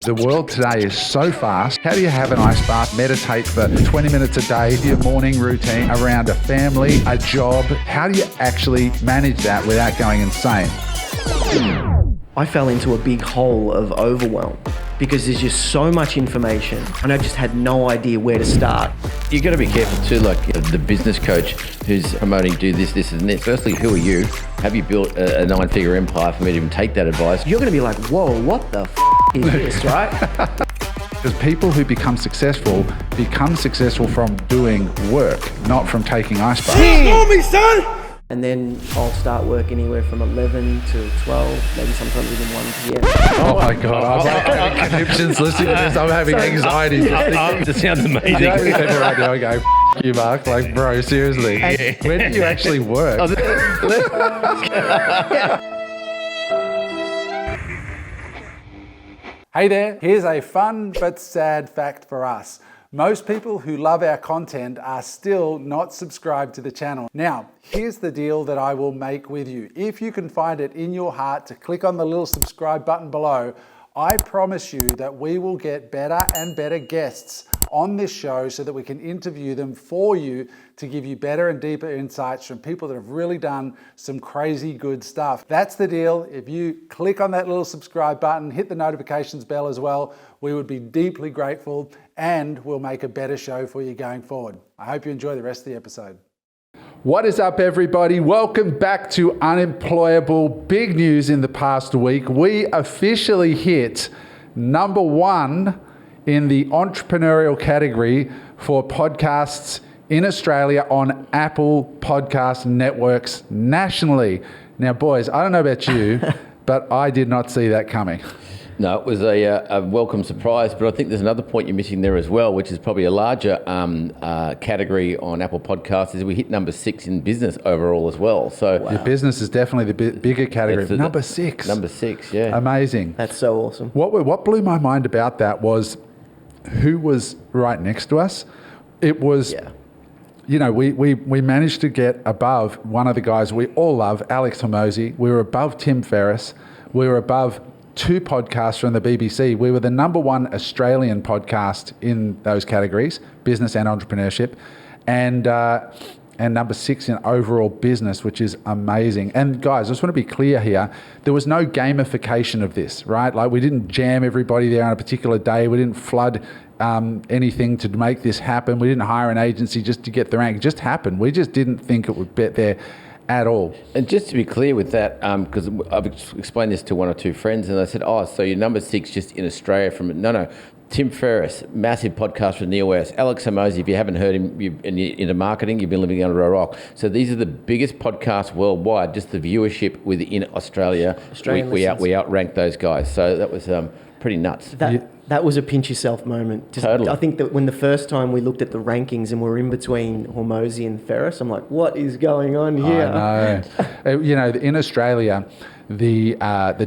The world today is so fast. How do you have an ice bath, meditate for 20 minutes a day, your morning routine around a family, a job? How do you actually manage that without going insane? I fell into a big hole of overwhelm because there's just so much information and I just had no idea where to start. You got to be careful too, like the business coach who's promoting do this, this and this. Firstly, who are you? Have you built a 9-figure empire for me to even take that advice? You're going to be like, whoa, what the is this, right? Because people who become successful from doing work, not from taking ice baths. Call me, son! And then I'll start work anywhere from 11 to 12, maybe sometimes even 1 p.m. Oh my God, I'm having conniptions listening to this. I'm having anxiety. That sounds amazing. You know, people right now go, you, Mark. Like, bro, seriously. Where do you actually work? Hey there, here's a fun but sad fact for us. Most people who love our content are still not subscribed to the channel. Now, here's the deal that I will make with you. If you can find it in your heart to click on the little subscribe button below, I promise you that we will get better and better guests on this show so that we can interview them for you to give you better and deeper insights from people that have really done some crazy good stuff. That's the deal. If you click on that little subscribe button, hit the notifications bell as well, we would be deeply grateful and we'll make a better show for you going forward. I hope you enjoy the rest of the episode. What is up, everybody? Welcome back to Unemployable. Big news in the past week. We officially hit number 1 in the entrepreneurial category for podcasts in Australia on Apple Podcast networks nationally. Now, boys, I don't know about you, but I did not see that coming. No, it was a welcome surprise, but I think there's another point you're missing there as well, which is probably a larger category on Apple Podcasts, is we hit number 6 in business overall as well. So Your business is definitely the bigger category. Number 6. Number 6, yeah. Amazing. That's so awesome. What blew my mind about that was who was right next to us. It was... Yeah. You know, we managed to get above one of the guys we all love, Alex Hormozi. We were above Tim Ferriss. We were above 2 podcasts from the BBC. We were the number 1 Australian podcast in those categories, business and entrepreneurship, and number 6 in overall business, which is amazing. And guys, I just want to be clear here. There was no gamification of this, right? Like, we didn't jam everybody there on a particular day. We didn't flood anything to make this happen. We didn't hire an agency just to get the rank. It just happened. We just didn't think it would get there at all. And just to be clear with that, because I've explained this to 1 or 2 friends, and they said, oh, so you're number 6 just in Australia from... No. Tim Ferriss, massive podcast with Neil West. Alex Hormozi, if you haven't heard him, you're into marketing, you've been living under a rock. So these are the biggest podcasts worldwide, just the viewership within Australia. We outrank those guys. So that was pretty nuts. That was a pinch yourself moment. Totally. I think that when the first time we looked at the rankings and we're in between Hormozi and Ferriss, I'm like, what is going on here? I know. You know, in Australia, the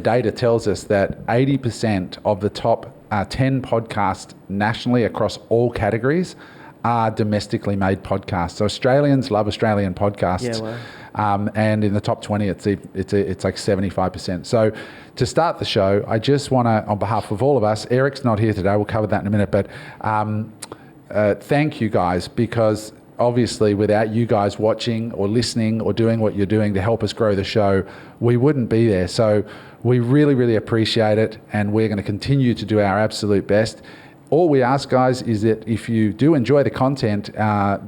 data tells us that 80% of the top 10 podcasts nationally across all categories are domestically made podcasts. So Australians love Australian podcasts. Yeah, wow. And in the top 20, it's like 75%. So to start the show, I just want to, on behalf of all of us, Eric's not here today, we'll cover that in a minute, but thank you guys, because obviously without you guys watching or listening or doing what you're doing to help us grow the show, we wouldn't be there. So we really, really appreciate it, and we're going to continue to do our absolute best. All we ask, guys, is that if you do enjoy the content,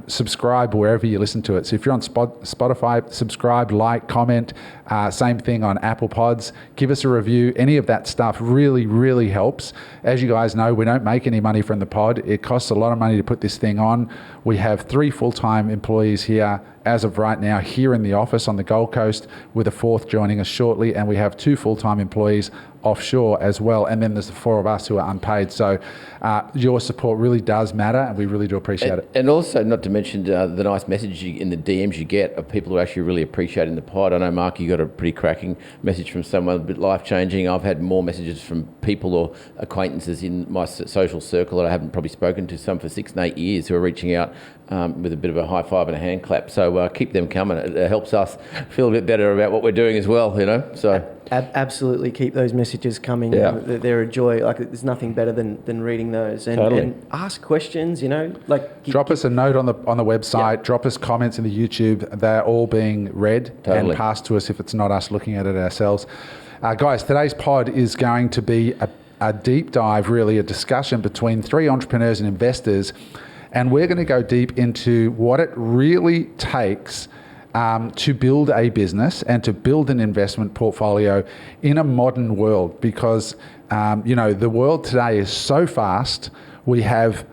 subscribe wherever you listen to it. So if you're on Spotify, subscribe, like, comment. Same thing on Apple Pods. Give us a review. Any of that stuff really, really helps. As you guys know, we don't make any money from the pod. It costs a lot of money to put this thing on. We have 3 full-time employees here as of right now here in the office on the Gold Coast, with a 4th joining us shortly, and we have 2 full-time employees offshore as well, and then there's the 4 of us who are unpaid. So your support really does matter, and we really do appreciate it. And also, not to mention the nice message in the DMs you get of people who are actually really appreciating the pod. I know, Mark, you got a pretty cracking message from someone a bit life-changing. I've had more messages from people or acquaintances in my social circle that I haven't probably spoken to, some for 6 and 8 years, who are reaching out with a bit of a high five and a hand clap. So So keep them coming. It helps us feel a bit better about what we're doing as well, So Absolutely, keep those messages coming. Yeah. They're a joy. Like, there's nothing better than reading those. And ask questions, Drop us a note on the website. Drop us comments in the YouTube. They're all being read and passed to us if it's not us looking at it ourselves. Guys, today's pod is going to be a deep dive, really a discussion between three entrepreneurs and investors. And we're going to go deep into what it really takes to build a business and to build an investment portfolio in a modern world, because the world today is so fast. We have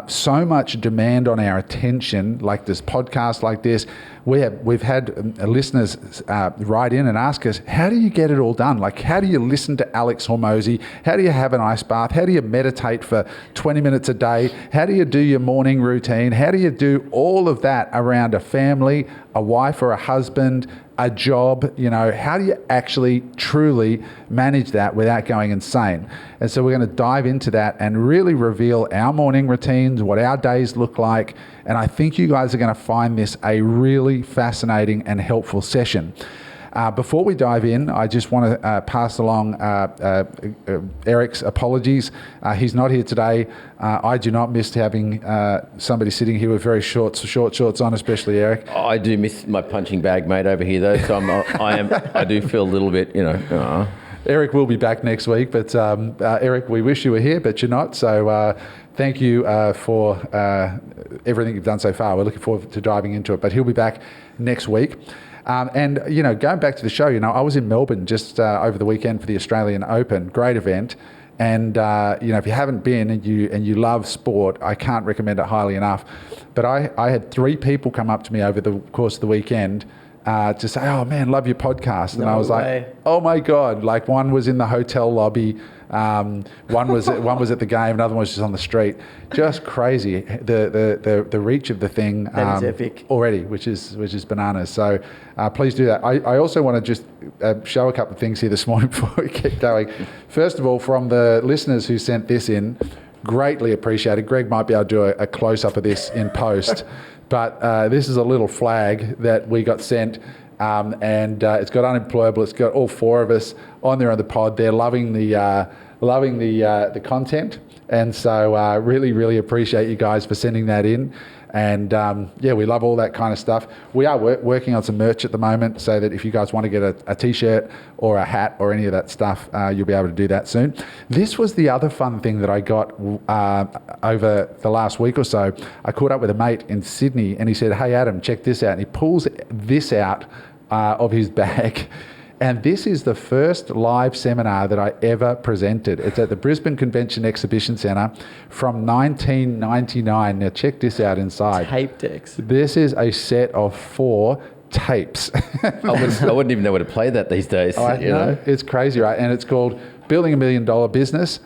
so much demand on our attention, like this podcast like this. We've had listeners write in and ask us, how do you get it all done? Like, how do you listen to Alex Hormozi? How do you have an ice bath? How do you meditate for 20 minutes a day? How do you do your morning routine? How do you do all of that around a family, a wife or a husband, a job? How do you actually truly manage that without going insane? And so we're going to dive into that and really reveal our morning routines, what our days look like. And I think you guys are going to find this a really fascinating and helpful session. Before we dive in, I just want to pass along Eric's apologies. He's not here today. I do not miss having somebody sitting here with very short shorts on, especially Eric. I do miss my punching bag mate over here, though. So I do feel a little bit, Eric will be back next week, but Eric, we wish you were here, but you're not. So thank you for everything you've done so far. We're looking forward to diving into it, but he'll be back next week. And going back to the show, I was in Melbourne just over the weekend for the Australian Open. Great event. And if you haven't been and you love sport, I can't recommend it highly enough. But I had 3 people come up to me over the course of the weekend to say, "Oh man, love your podcast." And I was like, "Oh my God!" Like, one was in the hotel lobby, one was at the game, another one was just on the street. Just crazy, the reach of the thing. That is epic already, which is bananas. So please do that. I also want to just show a couple of things here this morning before we get going. First of all, from the listeners who sent this in, greatly appreciated. Greg might be able to do a close-up of this in post. But this is a little flag that we got sent, and it's got Unemployable. It's got all 4 of us on there on the pod. They're loving the content, and so really, really appreciate you guys for sending that in. And we love all that kind of stuff. We are working on some merch at the moment, so that if you guys want to get a t-shirt or a hat or any of that stuff, you'll be able to do that soon. This was the other fun thing that I got over the last week or so. I caught up with a mate in Sydney, and he said, "Hey Adam, check this out." And he pulls this out of his bag. And this is the first live seminar that I ever presented. It's at the Brisbane Convention Exhibition Centre from 1999. Now check this out inside. Tape decks. This is a set of 4 tapes. I wouldn't even know where to play that these days. I know. It's crazy, right? And it's called Building $1 Million Business.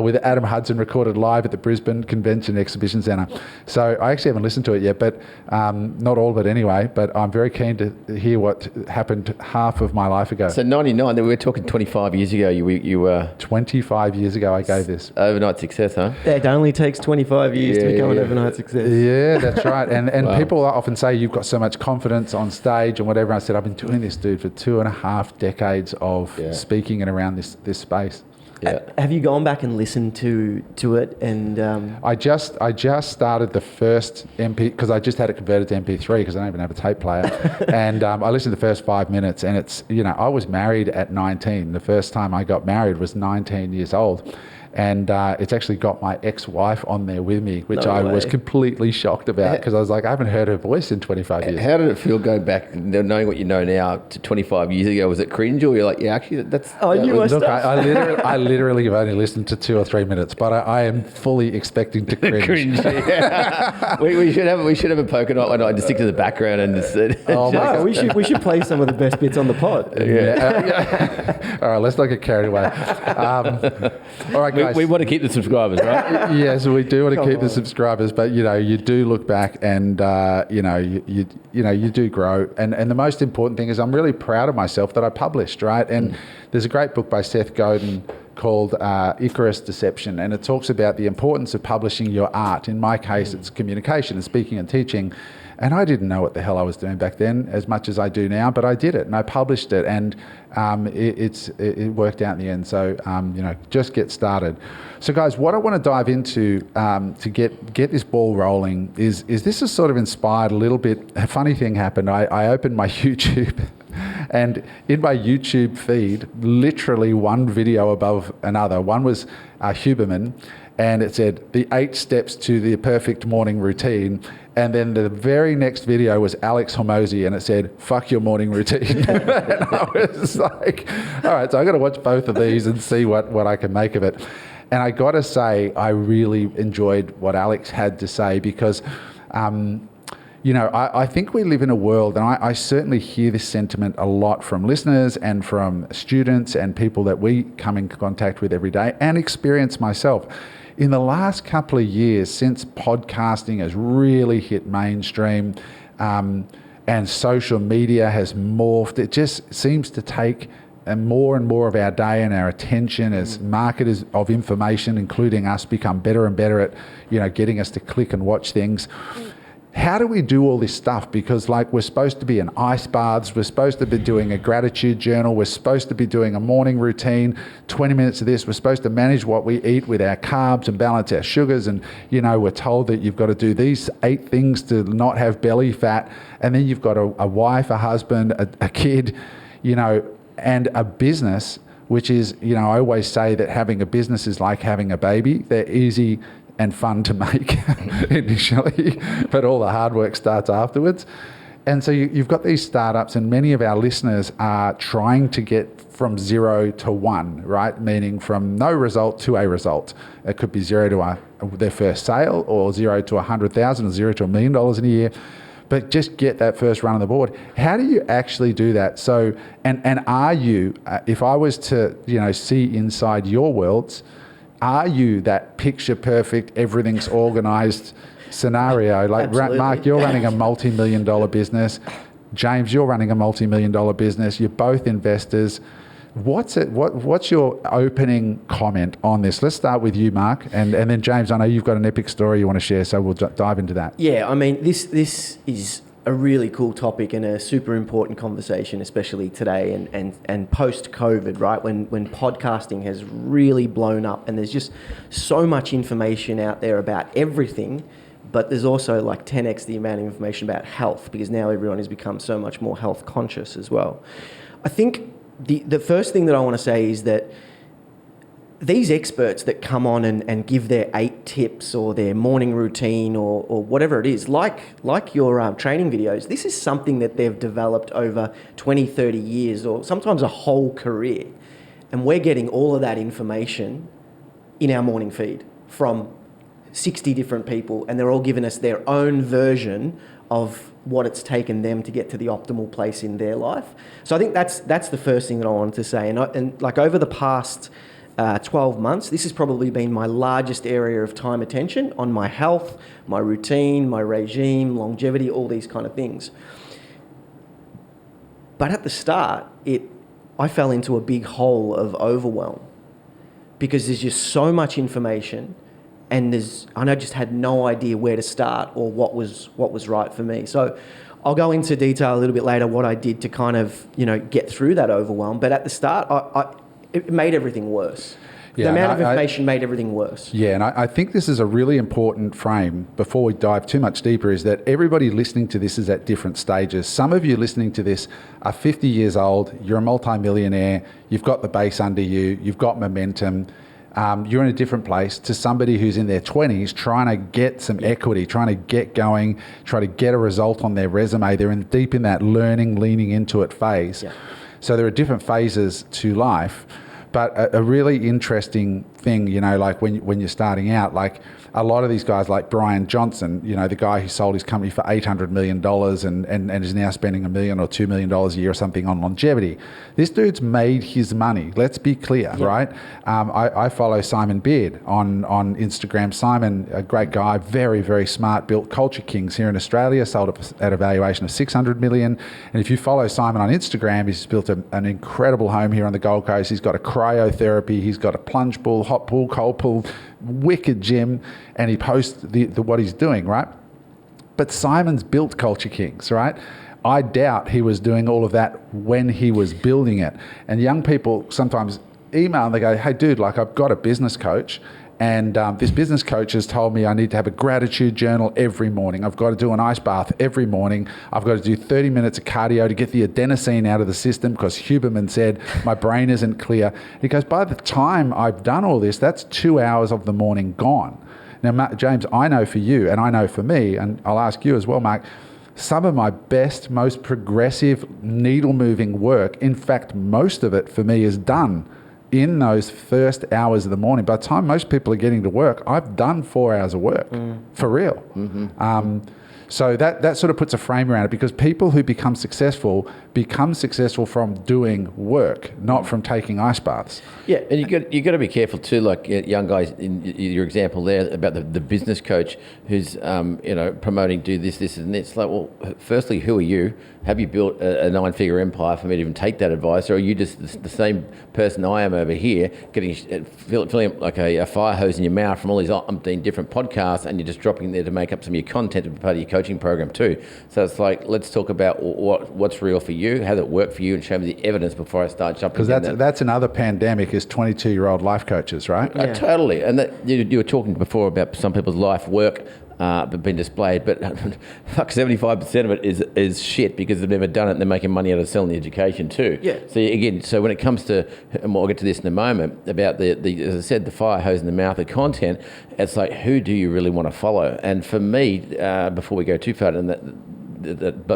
With Adam Hudson, recorded live at the Brisbane Convention Exhibition Centre. So I actually haven't listened to it yet, but not all of it anyway, but I'm very keen to hear what happened half of my life ago. So 99, we were talking 25 years ago, you were... 25 years ago I gave this. Overnight success, huh? It only takes 25 years to become an overnight success. Yeah, that's right. And Wow. People often say you've got so much confidence on stage and whatever. I said, I've been doing this, dude, for 2.5 decades of speaking and around this space. Yeah. Have you gone back and listened to it? And I just started the first MP, because I just had it converted to MP3 because I don't even have a tape player. And I listened to the first 5 minutes, and it's, I was married at 19. The first time I got married was 19 years old. And it's actually got my ex-wife on there with me, which I was completely shocked about, because I was like, I haven't heard her voice in 25 years. How did it feel going back, knowing what you know now, to 25 years ago? Was it cringe, or you're like, yeah, actually, that's... Oh, you must Look, I literally have only listened to 2 or 3 minutes, but I am fully expecting to cringe. Yeah. we should have a poker night one night and just stick to the background and just... we should play some of the best bits on the pod. Yeah. All right, let's not get carried away. All right, guys. We want to keep the subscribers, right? Yes, we do want to keep the subscribers, but you do look back, and you do grow. And the most important thing is, I'm really proud of myself that I published, right? And there's a great book by Seth Godin called Icarus Deception, and it talks about the importance of publishing your art. In my case, it's communication and speaking and teaching. And I didn't know what the hell I was doing back then as much as I do now, but I did it and I published it, and it worked out in the end. So, just get started. So guys, what I want to dive into to get this ball rolling is this is sort of inspired a little bit. A funny thing happened. I opened my YouTube and in my YouTube feed, literally one video above another. One was Huberman, and it said the 8 steps to the perfect morning routine. And then the very next video was Alex Hormozi, and it said, fuck your morning routine. And I was like, all right, so I got to watch both of these and see what I can make of it. And I got to say, I really enjoyed what Alex had to say because, I think we live in a world, and I certainly hear this sentiment a lot from listeners and from students and people that we come in contact with every day and experience myself. In the last couple of years, since podcasting has really hit mainstream and social media has morphed, it just seems to take more and more of our day and our attention as marketers of information, including us, become better and better at, getting us to click and watch things. How do we do all this stuff? Because we're supposed to be in ice baths, we're supposed to be doing a gratitude journal, we're supposed to be doing a morning routine, 20 minutes of this, we're supposed to manage what we eat with our carbs and balance our sugars, and we're told that you've got to do these 8 things to not have belly fat, and then you've got a wife, a husband, a kid, and a business, which is, I always say that having a business is like having a baby. They're easy and fun to make initially, but all the hard work starts afterwards. And so you've got these startups, and many of our listeners are trying to get from 0 to 1, right? Meaning from no result to a result. It could be 0 to their first sale, or 0 to 100,000, or 0 to $1 million in a year. But just get that first run on the board. How do you actually do that? So, and are you, if I was to, see inside your worlds, are you that picture perfect, everything's organized scenario? Mark, you're running a multi-million-dollar business. James, you're running a multi-million-dollar business. You're both investors. What's your opening comment on this? Let's start with you, Mark, and then James, I know you've got an epic story you want to share, so we'll dive into that. Yeah, I mean, this is a really cool topic and a super important conversation, especially today and post-COVID, right? When podcasting has really blown up, and there's just so much information out there about everything, but there's also 10x the amount of information about health, because now everyone has become so much more health conscious as well. I think the first thing that I want to say is that these experts that come on and give their 8 tips or their morning routine or whatever it is, like your training videos, this is something that they've developed over 20, 30 years or sometimes a whole career. And we're getting all of that information in our morning feed from 60 different people, and they're all giving us their own version of what it's taken them to get to the optimal place in their life. So I think that's the first thing that I wanted to say. And over the past 12 months, this has probably been my largest area of time attention on my health, my routine, my regime, longevity, all these kind of things. But at the start, I fell into a big hole of overwhelm because there's just so much information, and I just had no idea where to start or what was right for me. So I'll go into detail a little bit later what I did to kind of get through that overwhelm. But at the start, it made everything worse. The amount of information made everything worse. Yeah, and I think this is a really important frame before we dive too much deeper, is that everybody listening to this is at different stages. Some of you listening to this are 50 years old, you're a multi-millionaire, you've got the base under you, you've got momentum, you're in a different place to somebody who's in their 20s trying to get some equity, trying to get going, try to get a result on their resume. They're deep in that learning, leaning into it phase. Yeah. So there are different phases to life. But a really interesting thing, you know, like when you're starting out, like a lot of these guys like Brian Johnson, you know, the guy who sold his company for $800 million and is now spending $1 million or $2 million a year or something on longevity. This dude's made his money. Let's be clear, right? I follow Simon Beard on Instagram. Simon, a great guy, very, very smart, built Culture Kings here in Australia, sold it at a valuation of $600 million. And if you follow Simon on Instagram, he's built an incredible home here on the Gold Coast. He's got a cryotherapy, he's got a plunge pool, hot pool, cold pool, wicked gym, and he posts what he's doing, right? But Simon's built Culture Kings, right? I doubt he was doing all of that when he was building it. And young people sometimes email and they go, hey dude, like I've got a business coach, and this business coach has told me I need to have a gratitude journal every morning. I've got to do an ice bath every morning. I've got to do 30 minutes of cardio to get the adenosine out of the system because Huberman said my brain isn't clear. He goes, by the time I've done all this, that's 2 hours of the morning gone. Now, James, I know for you and I know for me, and I'll ask you as well, Mark, some of my best, most progressive, needle-moving work, in fact, most of it for me is done in those first hours of the morning. By the time most people are getting to work, I've done 4 hours of work, for real. So that sort of puts a frame around it, because people who become successful from doing work, not from taking ice baths. Yeah, and you got to be careful too. Like young guys, in your example there about the business coach who's promoting do this, and it's like, well, firstly, who are you? Have you built a 9-figure empire for me to even take that advice, or are you just the same person I am over here, feeling like a fire hose in your mouth from all these umpteen different podcasts, and you're just dropping there to make up some of your content to be part of your coaching program too. So it's like, let's talk about what's real for you, how that worked for you, and show me the evidence before I start jumping. Because that's another pandemic is 22-year-old life coaches, right? Yeah. Totally. And that you were talking before about some people's life work been displayed, but fuck, 75% of it is shit because they've never done it and they're making money out of selling the education too. Yeah. So again, when it comes to, and we'll get to this in a moment, about the as I said, the fire hose in the mouth of content, it's like, who do you really want to follow? And for me, before we go too far in that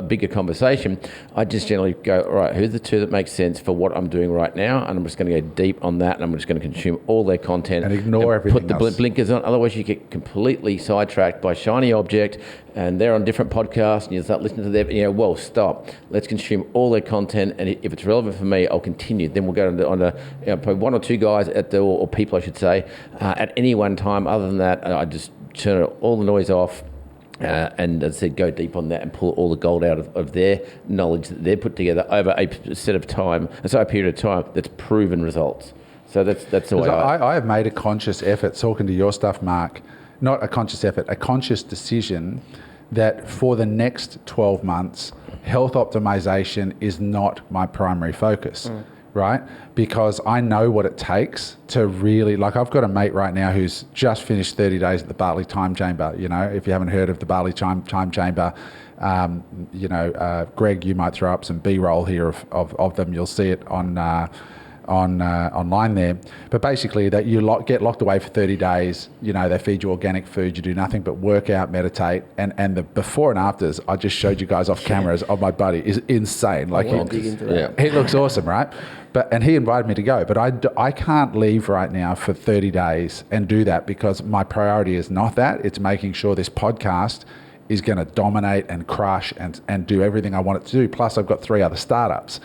bigger conversation, I just generally go, all right, who's the two that make sense for what I'm doing right now? And I'm just going to go deep on that, and I'm just going to consume all their content and ignore everything put the else. Blinkers on. Otherwise, you get completely sidetracked by shiny object, and they're on different podcasts, and you start listening to them. Well, stop. Let's consume all their content, and if it's relevant for me, I'll continue. Then we'll go on to probably one or two guys or people, I should say, at any one time. Other than that, I just turn all the noise off. And as I said, go deep on that and pull all the gold out of their knowledge that they've put together over a period of time that's proven results. So that's the way I have made a conscious effort, talking to your stuff, Mark, not a conscious effort, a conscious decision that for the next 12 months, health optimization is not my primary focus. Right? Because I know what it takes to really, like, I've got a mate right now who's just finished 30 days at the Bali Time Chamber. If you haven't heard of the Bali Time Chamber, Greg, you might throw up some B-roll here of them. You'll see it on online there. But basically that you get locked away for 30 days, they feed you organic food, you do nothing but work out, meditate, and the before and afters I just showed you guys off cameras of my buddy is insane. Like he looks awesome, right? And he invited me to go, but I can't leave right now for 30 days and do that, because my priority is not that. It's making sure this podcast is going to dominate and crush and do everything I want it to do. Plus I've got 3 other startups.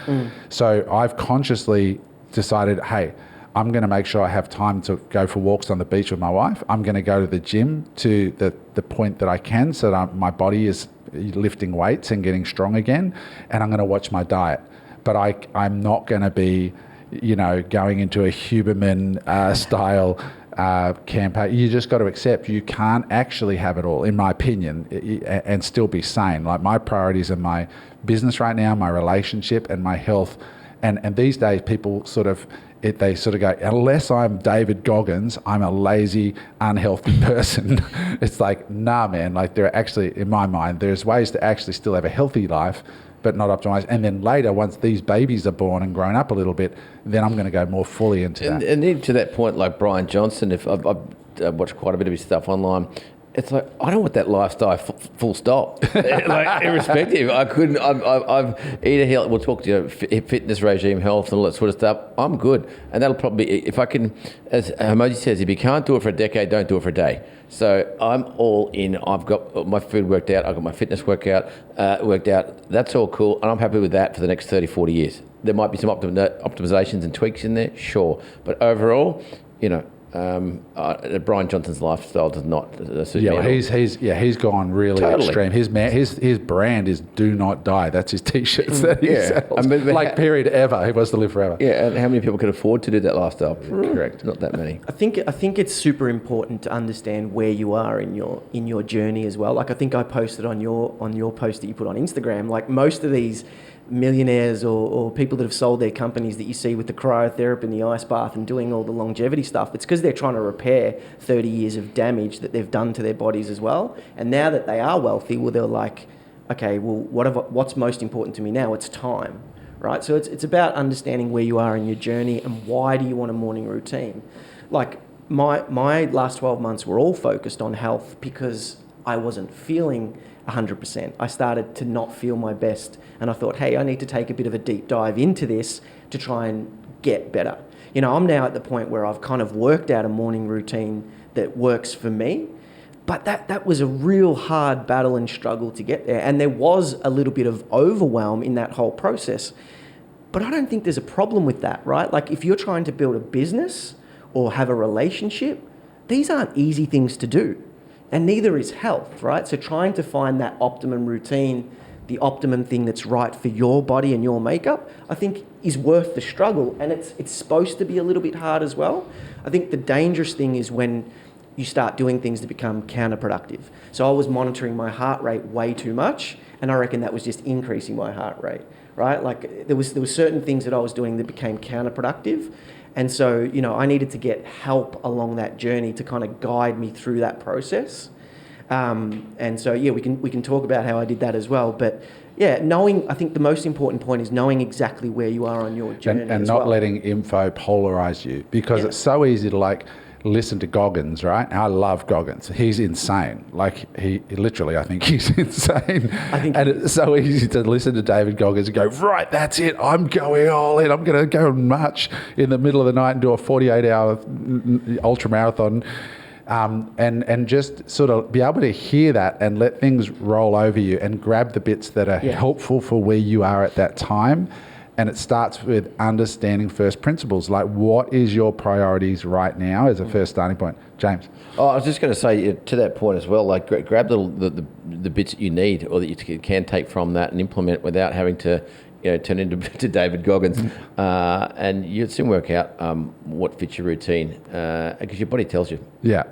So I've consciously decided, hey, I'm going to make sure I have time to go for walks on the beach with my wife. I'm going to go to the gym to the point that I can, so that my body is lifting weights and getting strong again. And I'm going to watch my diet. But I'm not going to be, going into a Huberman style campaign. You just got to accept you can't actually have it all, in my opinion, and still be sane. Like, my priorities are my business right now, my relationship, and my health. And these days, people they go, unless I'm David Goggins, I'm a lazy, unhealthy person. It's like, nah, man. Like, there are actually, in my mind, there's ways to actually still have a healthy life, but not optimized. And then later, once these babies are born and grown up a little bit, then I'm going to go more fully into that. And then to that point, like Brian Johnson, if I've watched quite a bit of his stuff online, it's like, I don't want that lifestyle, full stop. Like, irrespective, I couldn't, I've eat a health, we'll talk to you, fitness regime, health and all that sort of stuff. I'm good. And that'll probably, if I can, as Emoji says, if you can't do it for a decade, don't do it for a day. So I'm all in. I've got my food worked out. I've got my fitness worked out. That's all cool. And I'm happy with that for the next 30, 40 years. There might be some optimizations and tweaks in there, sure. But overall, Brian Johnson's lifestyle does not suit me at all. He's gone really extreme. His brand is "Do Not Die." That's his T-shirts that he sells. Period ever. He wants to live forever. Yeah, and how many people can afford to do that lifestyle? Correct, not that many. I think it's super important to understand where you are in your journey as well. Like I think I posted on your post that you put on Instagram. Like most of these millionaires or people that have sold their companies that you see with the cryotherapy and the ice bath and doing all the longevity stuff, it's because they're trying to repair 30 years of damage that they've done to their bodies as well. And now that they are wealthy, well, they're like, okay, well, what's most important to me now? It's time, right? So it's about understanding where you are in your journey and why do you want a morning routine. Like my last 12 months were all focused on health because I wasn't feeling 100%. I started to not feel my best and I thought, hey, I need to take a bit of a deep dive into this to try and get better. I'm now at the point where I've kind of worked out a morning routine that works for me, but that was a real hard battle and struggle to get there. And there was a little bit of overwhelm in that whole process. But I don't think there's a problem with that, right? Like if you're trying to build a business or have a relationship, these aren't easy things to do. And neither is health, right? So trying to find that optimum routine, the optimum thing that's right for your body and your makeup, I think is worth the struggle. And it's supposed to be a little bit hard as well. I think the dangerous thing is when you start doing things that become counterproductive. So I was monitoring my heart rate way too much, and I reckon that was just increasing my heart rate, right? Like there was certain things that I was doing that became counterproductive. And so, I needed to get help along that journey to kind of guide me through that process. And so, we can talk about how I did that as well. But I think the most important point is knowing exactly where you are on your journey and not letting info polarize you, because it's so easy to listen to Goggins, right? I love Goggins. He's insane. He literally, I think he's insane. And it's so easy to listen to David Goggins and go, right, that's it. I'm going all in. I'm going to go and march in the middle of the night and do a 48-hour ultra marathon. And just sort of be able to hear that and let things roll over you and grab the bits that are helpful for where you are at that time. And it starts with understanding first principles, like what is your priorities right now as a first starting point. James? Oh, I was just going to say to that point as well, like grab the bits that you need or that you can take from that and implement without having to turn into David Goggins, and you'd soon work out what fits your routine because your body tells you. Yeah.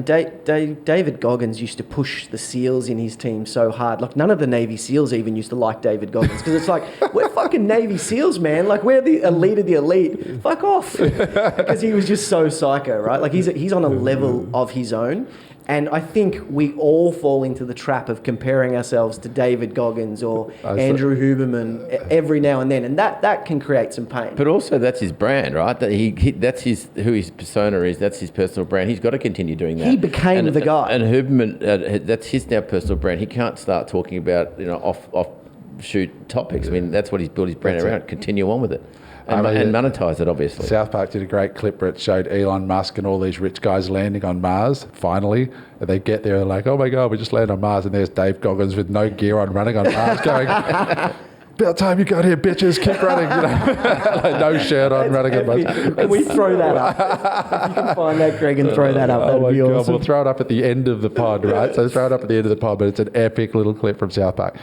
David Goggins used to push the SEALs in his team so hard. Like none of the Navy SEALs even used to like David Goggins because it's like we're fucking Navy SEALs, man. Like we're the elite of the elite. Fuck off, because he was just so psycho, right? Like he's on a level of his own. And I think we all fall into the trap of comparing ourselves to David Goggins or Andrew Huberman every now and then, and that can create some pain. But also, that's his brand, right? That that's who his persona is. That's his personal brand. He's got to continue doing that. He became the guy. And Huberman, that's his now personal brand. He can't start talking about offshoot topics. I mean, that's what he's built his brand around. Continue on with it. And monetize it, obviously. South Park did a great clip where it showed Elon Musk and all these rich guys landing on Mars, finally. And they get there and they're like, oh my God, we just landed on Mars. And there's Dave Goggins with no gear on running on Mars going, about time you got here, bitches, keep running. Like no shirt on, running on Mars. Can we throw that up? If you can find that, Greg, and throw that up, that would be awesome. We'll throw it up at the end of the pod, right? So throw it up at the end of the pod, but it's an epic little clip from South Park.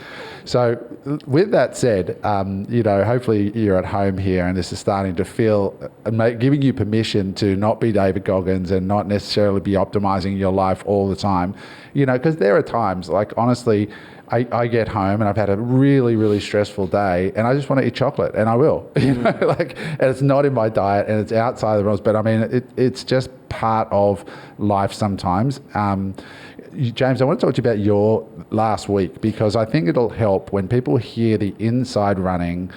So with that said, hopefully you're at home here and this is starting to feel, giving you permission to not be David Goggins and not necessarily be optimizing your life all the time, because there are times, like honestly, I get home and I've had a really, really stressful day and I just want to eat chocolate, and I will, and it's not in my diet and it's outside the rules, but I mean, it's just part of life sometimes. James, I want to talk to you about your last week, because I think it'll help when people hear the inside running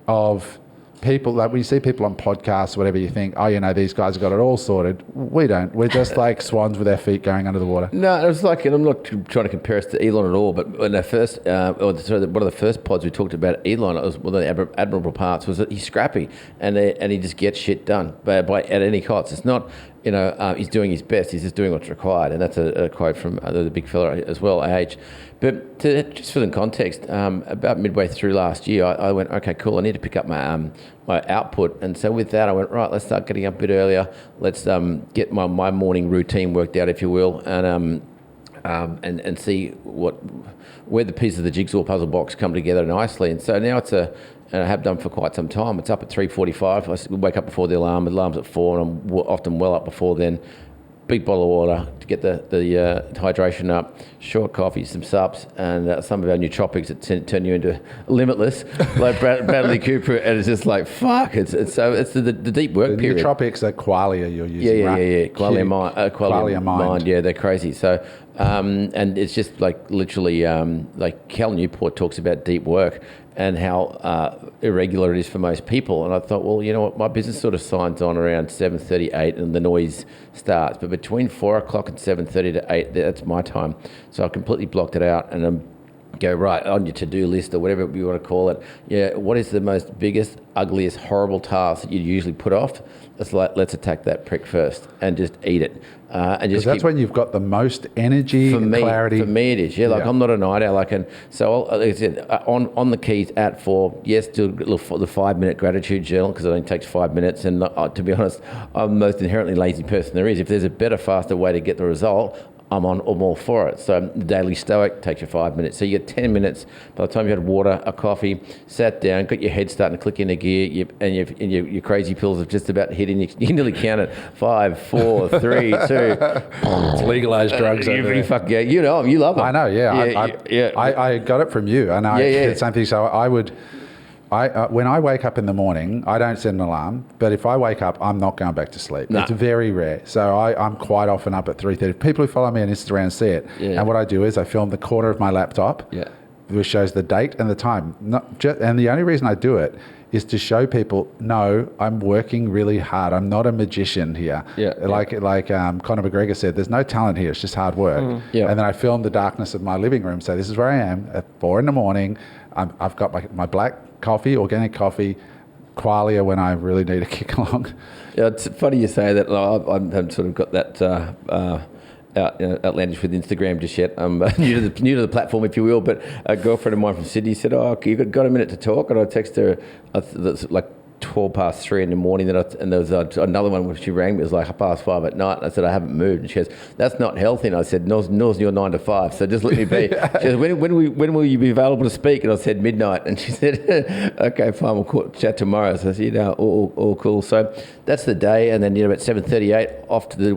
of people, like when you see people on podcasts, whatever, you think, oh, you know, these guys have got it all sorted. We don't. We're just like swans with our feet going under the water. No, it was like, and I'm not trying to compare us to Elon at all, but when one of the first pods we talked about Elon, it was one of the admirable parts was that he's scrappy and he just gets shit done by at any cost. It's not, he's doing his best. He's just doing what's required, and that's a quote from the big fella as well, AH. But just for the context, about midway through last year, I went, okay, cool. I need to pick up my output, and so with that, I went, right, let's start getting up a bit earlier. Let's get my morning routine worked out, if you will, and see where the pieces of the jigsaw puzzle box come together nicely. And so now and I have done for quite some time. It's up at 3:45. I wake up before the alarm. The alarm's at 4, and I'm often well up before then. Big bottle of water to get the hydration up, short coffee, some sups, and some of our nootropics that turn you into limitless, like Bradley Cooper, and it's just like, fuck, it's the deep work period. The nootropics are qualia you're using, right? Yeah. Qualia mind. Yeah, they're crazy. So, and it's just like literally, like Cal Newport talks about deep work and how irregular it is for most people. And I thought, well, you know what, my business sort of signs on around 7:38 and the noise starts. But between 4 o'clock and 7:30 to 8, that's my time. So I completely blocked it out and go, right, on your to-do list or whatever you want to call it. Yeah, what is the most biggest, ugliest, horrible task that you usually put off? It's like, let's attack that prick first and just eat it. And just that's when you've got the most energy and clarity. For me, it is. Yeah, like I'm not a night owl. Like I said, on the keys at 4. Yes, do the 5-minute gratitude journal because it only takes 5 minutes. And to be honest, I'm the most inherently lazy person there is. If there's a better, faster way to get the result, I'm all for it. So the daily stoic takes you 5 minutes. So you get 10 minutes. By the time you had water, a coffee, sat down, got your head starting to click into gear, and your crazy pills have just about hit, and you can nearly count it. 5, 4, 3, 2. It's legalized drugs. You fuck yeah, you love them. I know. Yeah. I got it from you, and I did the same thing. So I would. When I wake up in the morning, I don't set an alarm, but if I wake up, I'm not going back to sleep. No. It's very rare. So I'm quite often up at 3:30. People who follow me on Instagram see it. Yeah. And what I do is I film the corner of my laptop, which shows the date and the time. And the only reason I do it is to show people, no, I'm working really hard. I'm not a magician here. Like Conor McGregor said, there's no talent here. It's just hard work. And then I film the darkness of my living room. So this is where I am at 4 a.m. I've got my black coffee, organic coffee, qualia when I really need to kick along. Yeah, it's funny you say that. I've sort of got that outlandish with Instagram just yet. I'm new to the platform, if you will. But a girlfriend of mine from Sydney said, "Oh, you got a minute to talk?" And I text her like 3:12 in the morning, and there was another one where she rang me. It was like 5:30 at night. And I said, I haven't moved. And she goes, that's not healthy. And I said, nor's your 9 to 5, so just let me be. She goes, when will you be available to speak? And I said, midnight. And she said, okay, fine, we'll chat tomorrow. So I said, all cool. So that's the day. And then at 7:38, off to the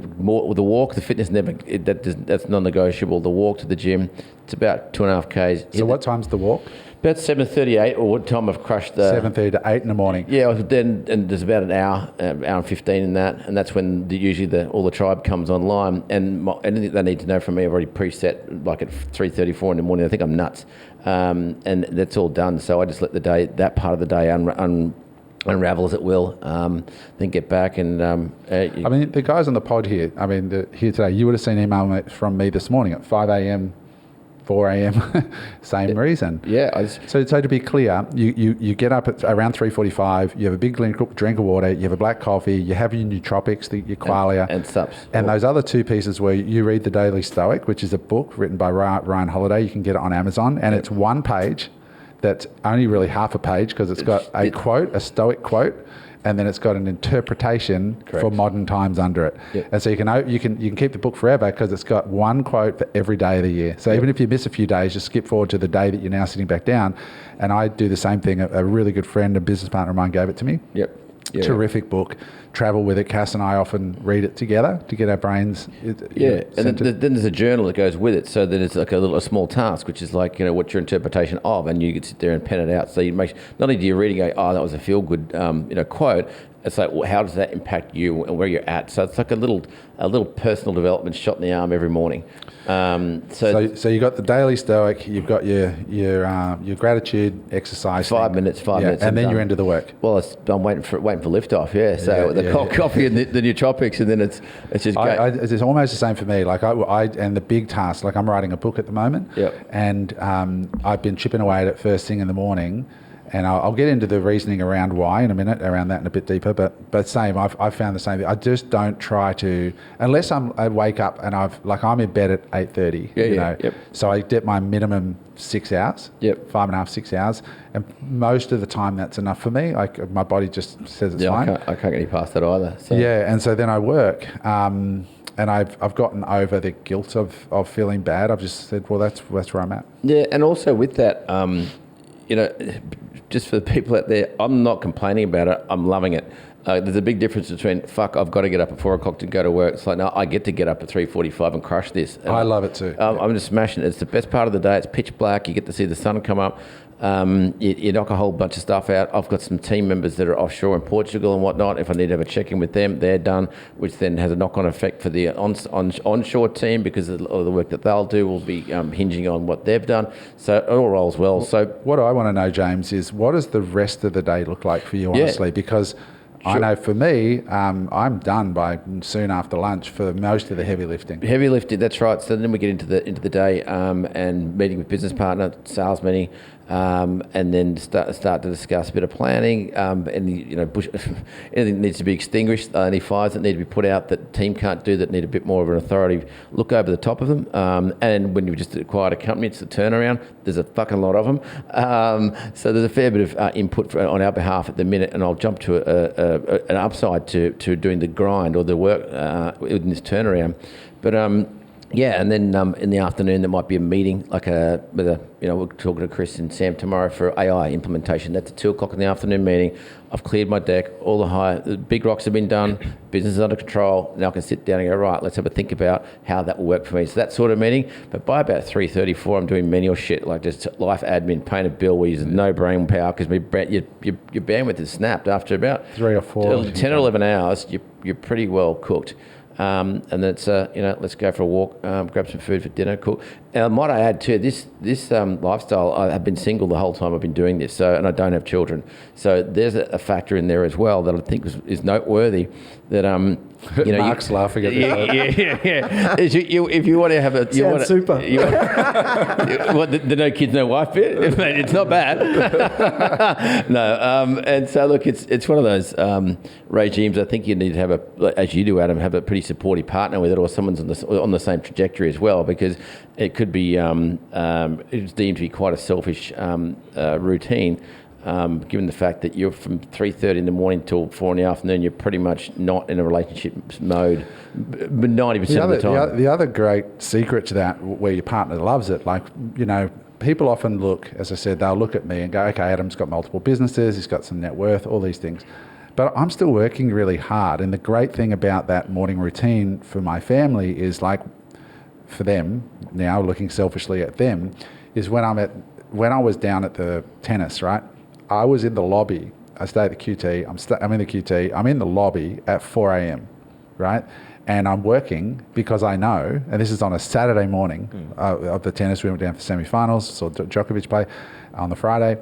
walk. The fitness that's non-negotiable. The walk to the gym. It's about 2.5 k's. So what time's the walk? About 7:38, or what time I've crushed the 7:30 to 8 in the morning. Yeah, and there's about an hour and 15 in that, and that's when usually all the tribe comes online, and anything they need to know from me I've already preset, like at 3:34 in the morning. I think I'm nuts, and that's all done. So I just let that part of the day unravel as it will, then get back and. I mean, the guys on the pod here. I mean, here today, you would have seen email from me this morning at 5 a.m. 4 a.m. Same reason. Yeah. So to be clear, you get up at around 3:45. You have a big drink of water. You have a black coffee. You have your nootropics, your qualia, and sups. And those other 2 pieces where you read the Daily Stoic, which is a book written by Ryan Holiday. You can get it on Amazon, and it's 1 page. That's only really half a page because it's got a Stoic quote. And then it's got an interpretation for modern times under it. Yep. And so you can keep the book forever because it's got 1 quote for every day of the year. So even if you miss a few days, just skip forward to the day that you're now sitting back down. And I do the same thing. A really good friend, a business partner of mine, gave it to me. Yep. Yeah. Terrific book. Travel with it. Cass and I often read it together to get our brains. And then there's a journal that goes with it, so that it's like a small task, which is like what's your interpretation of, and you can sit there and pen it out. So you make not only do you read and go, oh, that was a feel good quote. it's like, well, how does that impact you and where you're at? So it's like a little personal development shot in the arm every morning. So you got the daily stoic, you've got your gratitude exercise. 5 minutes, and then you're into the work. Well, I'm waiting for liftoff. Yeah. So coffee and the nootropics, and then it's just great. It's almost the same for me. Like and the big task. Like I'm writing a book at the moment. Yep. And I've been chipping away at it first thing in the morning. And I'll get into the reasoning around why in a minute, around that and a bit deeper. But same, I've found the same thing. I just don't try to, unless I wake up and I'm in bed at 8:30. Yep. So I get my minimum 6 hours. Yep. 5.5, 6 hours, and most of the time that's enough for me. Like my body just says it's fine. I can't get any past that either. So. Yeah, and so then I work. And I've gotten over the guilt of feeling bad. I've just said, well, that's where I'm at. Yeah, and also with that, just for the people out there, I'm not complaining about it. I'm loving it. There's a big difference between, I've got to get up at 4 o'clock to go to work. It's like, no, I get to get up at 3:45 and crush this. And I love it too. I'm just smashing it. It's the best part of the day. It's pitch black. You get to see the sun come up. You knock a whole bunch of stuff out. I've got some team members that are offshore in Portugal and whatnot. If I need to have a check-in with them, they're done, which then has a knock-on effect for the onshore team, because a lot of the work that they'll do will be hinging on what they've done. So it all rolls well. So what I want to know, James, is what does the rest of the day look like for you, honestly? Because I know for me, I'm done by soon after lunch for most of the heavy lifting. Heavy lifting, that's right. So then we get into the day and meeting with business partner, sales meeting, and then start to discuss a bit of planning. And anything needs to be extinguished, any fires that need to be put out that the team can't do, that need a bit more of an authority look over the top of them. And when you've just acquired a company, it's a turnaround. There's a fucking lot of them. So there's a fair bit of input on our behalf at the minute, and I'll jump to an upside to doing the grind or the work in this turnaround. But and then in the afternoon there might be a meeting, like we're talking to Chris and Sam tomorrow for AI implementation. That's a 2 o'clock in the afternoon meeting. I've cleared my deck, all the big rocks have been done, business is under control. Now I can sit down and go, right, let's have a think about how that will work for me. So that sort of meeting. But by about 3:34, I'm doing menial shit, like just life admin, paying a bill. We use no brain power because your bandwidth is snapped after about 3 or 4 10 or 11 hours. You're pretty well cooked. And then it's let's go for a walk, grab some food for dinner, cool. Might I add too, this lifestyle, I have been single the whole time I've been doing this, and I don't have children. So there's a factor in there as well that I think is noteworthy. That Mark's laughing at this. Yeah. If you want to have a, Sounds super. The no kids, no wife bit. It's not bad. No, and so look, it's one of those regimes. I think you need to have as you do, Adam, have a pretty supportive partner with it, or someone's on the same trajectory as well, because it could be it's deemed to be quite a selfish routine. Given the fact that you're from 3:30 in the morning till 4 in the afternoon, you're pretty much not in a relationship mode 90% of the time. The other great secret to that, where your partner loves it, people often look, as I said, they'll look at me and go, okay, Adam's got multiple businesses, he's got some net worth, all these things. But I'm still working really hard. And the great thing about that morning routine for my family is, like, for them, now looking selfishly at them, is when I was down at the tennis, right? I was in the lobby. I stay at the QT. I'm in the QT. I'm in the lobby at 4 a.m., right? And I'm working because I know, and this is on a Saturday morning of the tennis. We went down for semi-finals, saw Djokovic play on the Friday.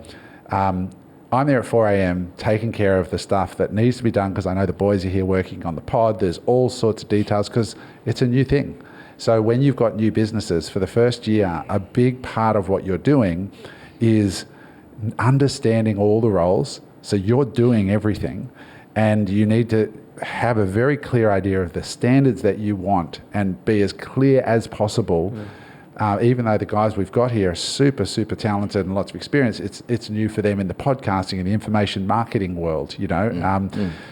I'm there at 4 a.m. taking care of the stuff that needs to be done, because I know the boys are here working on the pod. There's all sorts of details because it's a new thing. So when you've got new businesses, for the first year, a big part of what you're doing is understanding all the roles. So you're doing everything, and you need to have a very clear idea of the standards that you want and be as clear as possible. Even though the guys we've got here are super, super talented and lots of experience, it's new for them in the podcasting and the information marketing world,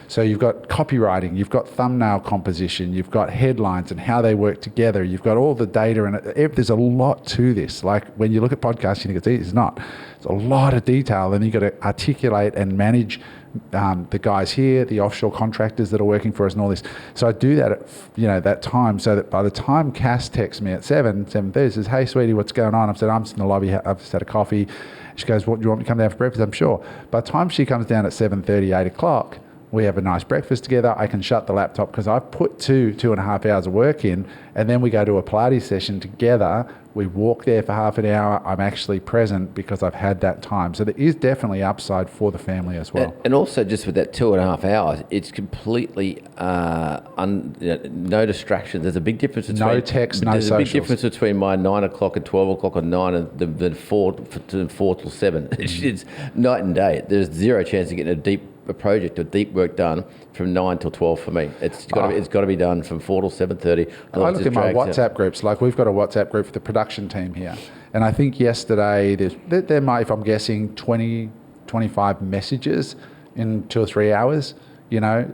So you've got copywriting, you've got thumbnail composition, you've got headlines and how they work together, you've got all the data, and there's a lot to this. Like, when you look at podcasting, you think it's not. It's a lot of detail, and you've got to articulate and manage the guys here, the offshore contractors that are working for us, and all this. So I do that at that time, so that by the time Cass texts me at 7:30, says, "Hey, sweetie, what's going on?" I've said, "I'm just in the lobby. I've just had a coffee." She goes, "What, do you want me to come down for breakfast?" I'm sure. By the time she comes down at 7:30, 8 o'clock, we have a nice breakfast together. I can shut the laptop because I've put 2.5 hours of work in, and then we go to a Pilates session together. We walk there for half an hour. I'm actually present because I've had that time. So there is definitely upside for the family as well. And also just with that 2.5 hours, it's completely no distractions. There's a big difference between no text, no socials. There's a big difference between my 9 o'clock and 12 o'clock or 9 and the 4 till 7. It's night and day. There's zero chance of getting a project or deep work done from 9 till 12 for me. It's got to be done from 4 till 7:30. I look at my WhatsApp groups. Like, we've got a WhatsApp group for the production team here, and I think yesterday there might, if I'm guessing, 25 messages in 2 or 3 hours. You know,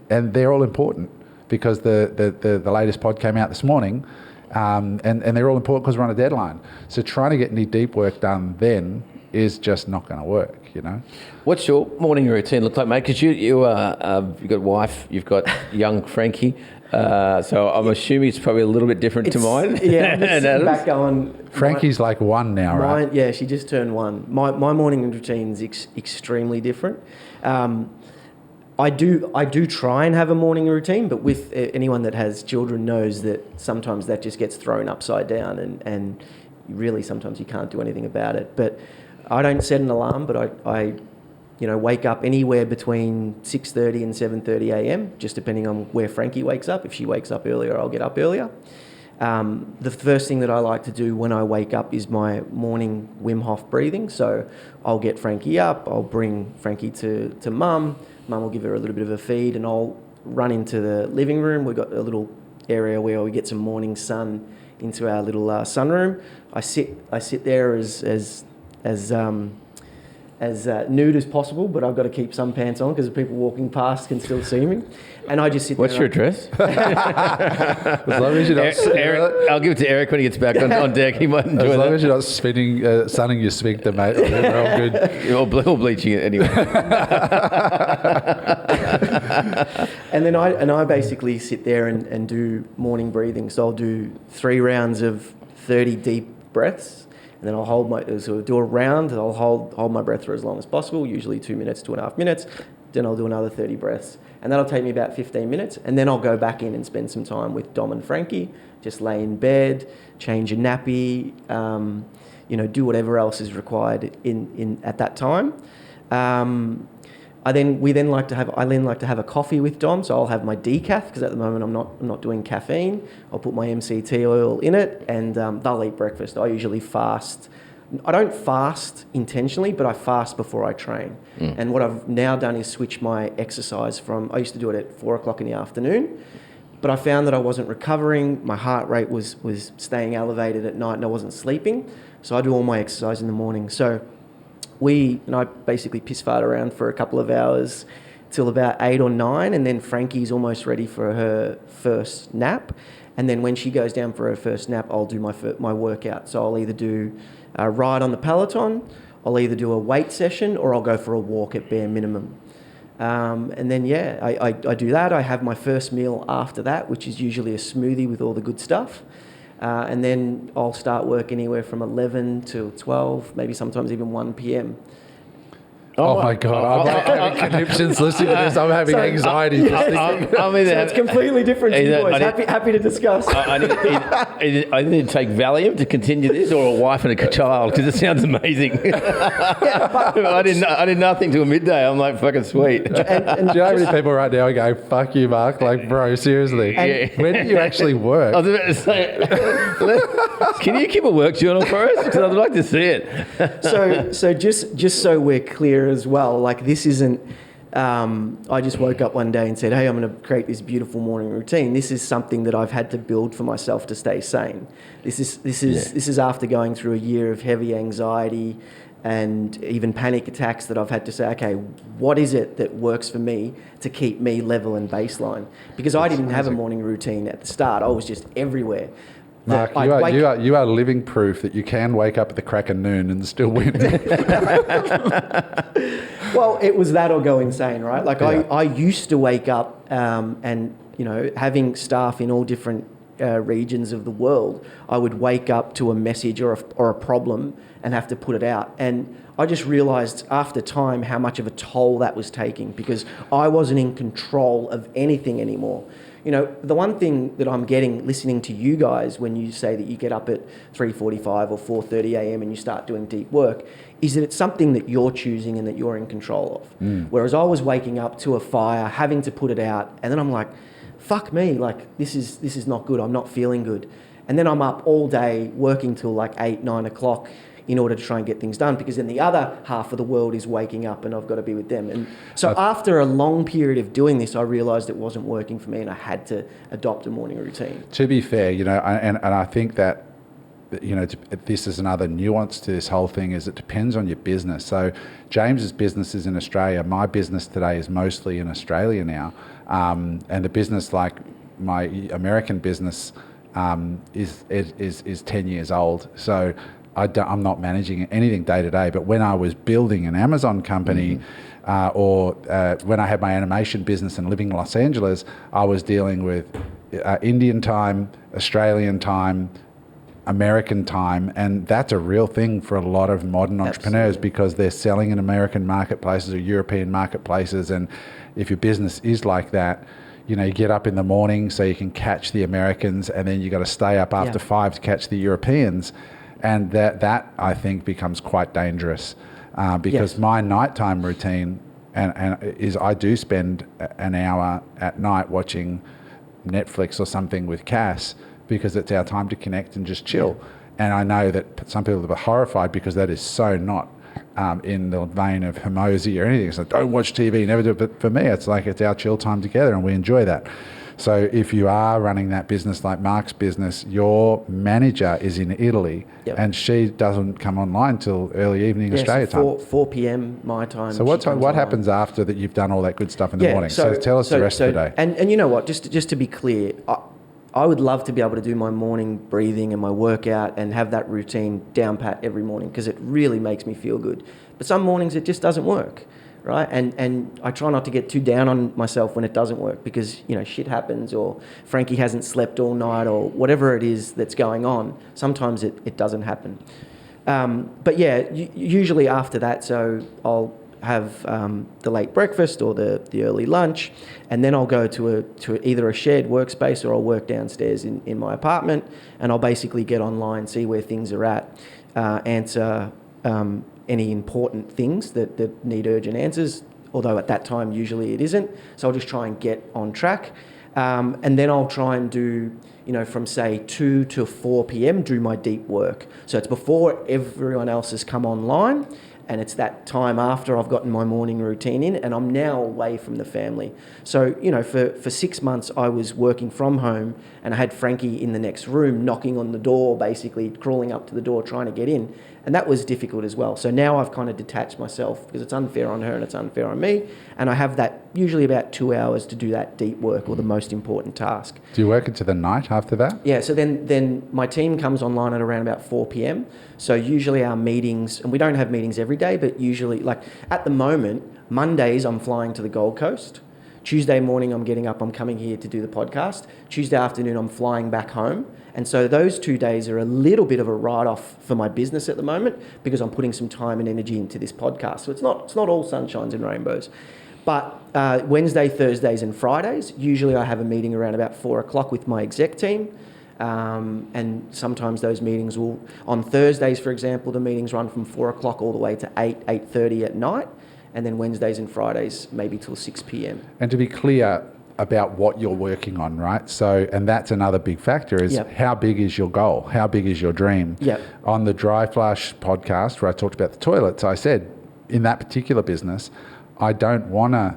and they're all important because the latest pod came out this morning, and they're all important because we're on a deadline. So trying to get any deep work done then is just not going to work, you know. What's your morning routine look like, mate? Because you've got a wife, you've got young Frankie, so I'm assuming it's probably a little bit different to mine. Yeah, I'm just sitting back going. Frankie's like 1 now, right? Yeah, she just turned 1. My morning routine's extremely different. I do try and have a morning routine, but with anyone that has children knows that sometimes that just gets thrown upside down, and really sometimes you can't do anything about it. But I don't set an alarm, but I wake up anywhere between 6:30 and 7:30 a.m, just depending on where Frankie wakes up. If she wakes up earlier, I'll get up earlier. The first thing that I like to do when I wake up is my morning Wim Hof breathing. So I'll get Frankie up, I'll bring Frankie to Mum. Mum will give her a little bit of a feed, and I'll run into the living room. We've got a little area where we get some morning sun into our little sunroom. I sit there as nude as possible, but I've got to keep some pants on because people walking past can still see me. And I just sit there. What's your address? As long as you're not Eric, I'll give it to Eric when he gets back on deck. He might enjoy that. As long as you're not sunning your sphincter, mate, we're all good. You're all bleaching it anyway. And then I basically sit there and do morning breathing. So I'll do 3 rounds of 30 deep breaths. And then I'll do a round, and I'll hold my breath for as long as possible, usually 2 minutes, 2.5 minutes. Then I'll do another 30 breaths. And that'll take me about 15 minutes. And then I'll go back in and spend some time with Dom and Frankie, just lay in bed, change a nappy, do whatever else is required in at that time. I then like to have a coffee with Dom, so I'll have my decaf because at the moment I'm not doing caffeine. I'll put my MCT oil in it, and they'll eat breakfast. I usually fast. I don't fast intentionally, but I fast before I train. And what I've now done is switch my exercise from, I used to do it at 4 o'clock in the afternoon, but I found that I wasn't recovering. My heart rate was staying elevated at night, and I wasn't sleeping. So I do all my exercise in the morning. So I basically piss fart around for a couple of hours till about 8 or 9, and then Frankie's almost ready for her first nap. And then when she goes down for her first nap, I'll do my workout. So I'll either do a ride on the Peloton, I'll either do a weight session, or I'll go for a walk at bare minimum. And then, I do that. I have my first meal after that, which is usually a smoothie with all the good stuff. And then I'll start work anywhere from 11 till 12, maybe sometimes even 1 p.m. Oh my God, I'm having conniptions listening to this. I'm having anxiety. So it's completely different to you boys. Happy to discuss. I need to take Valium to continue this, or a wife and a child, because it sounds amazing. I did nothing till midday. I'm like, fucking sweet. And do you know how many people right now are going, fuck you, Mark? Like, bro, seriously. When do you actually work? I was about to say, can you keep a work journal for us? Because I'd like to see it. So just so we're clear as well, like, this isn't I just woke up one day and said, hey, I'm going to create this beautiful morning routine. This is something that I've had to build for myself to stay sane. This is after going through a year of heavy anxiety and even panic attacks that I've had to say, okay, what is it that works for me to keep me level and baseline? Because I didn't have a morning routine at the start. I was just everywhere. Mark, you are living proof that you can wake up at the crack of noon and still win. Well, it was that or go insane, right? Like, I used to wake up and, having staff in all different regions of the world, I would wake up to a message or a problem and have to put it out. And I just realised after time how much of a toll that was taking, because I wasn't in control of anything anymore. You know, the one thing that I'm getting listening to you guys when you say that you get up at 3:45 or 4:30 a.m. and you start doing deep work, is that it's something that you're choosing and that you're in control of. Whereas I was waking up to a fire, having to put it out, and then I'm like, fuck me, like this is not good, I'm not feeling good. And then I'm up all day working till like 8, 9 o'clock in order to try and get things done, because then the other half of the world is waking up and I've got to be with them. And so after a long period of doing this, I realised it wasn't working for me and I had to adopt a morning routine. To be fair, you know, and I think that, you know, this is another nuance to this whole thing, is it depends on your business. So James's business is in Australia. My business today is mostly in Australia now. And the business, like my American business, is 10 years old. So I'm not managing anything day to day. But when I was building an Amazon company, or when I had my animation business and living in Los Angeles, I was dealing with Indian time, Australian time, American time, and that's a real thing for a lot of modern entrepreneurs. Absolutely. Because they're selling in American marketplaces or European marketplaces, and if your business is like that, you know, you get up in the morning so you can catch the Americans, and then you got to stay up after 5 to catch the Europeans, and that I think becomes quite dangerous, because my nighttime routine and is I do spend an hour at night watching Netflix or something with Cass, because it's our time to connect and just chill. And I know that some people are horrified because that is so not in the vein of Hermosi or anything. So don't watch TV, never do it. But for me, it's like it's our chill time together and we enjoy that. So if you are running that business like Mark's business, your manager is in Italy and she doesn't come online till early evening Australia time. 4 p.m. my time. So what happens after that you've done all that good stuff in the morning? So tell us the rest of the day. And you know what, just to be clear, I would love to be able to do my morning breathing and my workout and have that routine down pat every morning, because it really makes me feel good. But some mornings it just doesn't work, right? And I try not to get too down on myself when it doesn't work, because, you know, shit happens, or Frankie hasn't slept all night, or whatever it is that's going on. Sometimes it doesn't happen. But yeah, usually after that, so I'll have the late breakfast or the early lunch, and then I'll go to either a shared workspace or I'll work downstairs in my apartment, and I'll basically get online, see where things are at, answer any important things that need urgent answers, although at that time usually it isn't. So I'll just try and get on track, and then I'll try and do, you know, from say 2 to 4 p.m. do my deep work. So it's before everyone else has come online, and it's that time after I've gotten my morning routine in, and I'm now away from the family. So, you know, for 6 months I was working from home, and I had Frankie in the next room knocking on the door, basically crawling up to the door trying to get in, and that was difficult as well. So now I've kind of detached myself, because it's unfair on her and it's unfair on me, and I have that usually about 2 hours to do that deep work or the most important task. Do you work into the night after that? Yeah, so then my team comes online at around about 4 p.m. So usually our meetings, and we don't have meetings every day, but usually, like at the moment, Mondays I'm flying to the Gold Coast. Tuesday morning I'm getting up, I'm coming here to do the podcast. Tuesday afternoon I'm flying back home. And so those 2 days are a little bit of a write-off for my business at the moment, because I'm putting some time and energy into this podcast. So it's not all sunshines and rainbows. But Wednesday, Thursdays and Fridays, usually I have a meeting around about 4 o'clock with my exec team. And sometimes those meetings will, on Thursdays, for example, the meetings run from 4 o'clock all the way to 8:30 at night. And then Wednesdays and Fridays, maybe till 6 p.m. And to be clear about what you're working on, right? So, and that's another big factor is how big is your goal? How big is your dream? On the Dry Flush podcast where I talked about the toilets, I said, in that particular business, I don't want to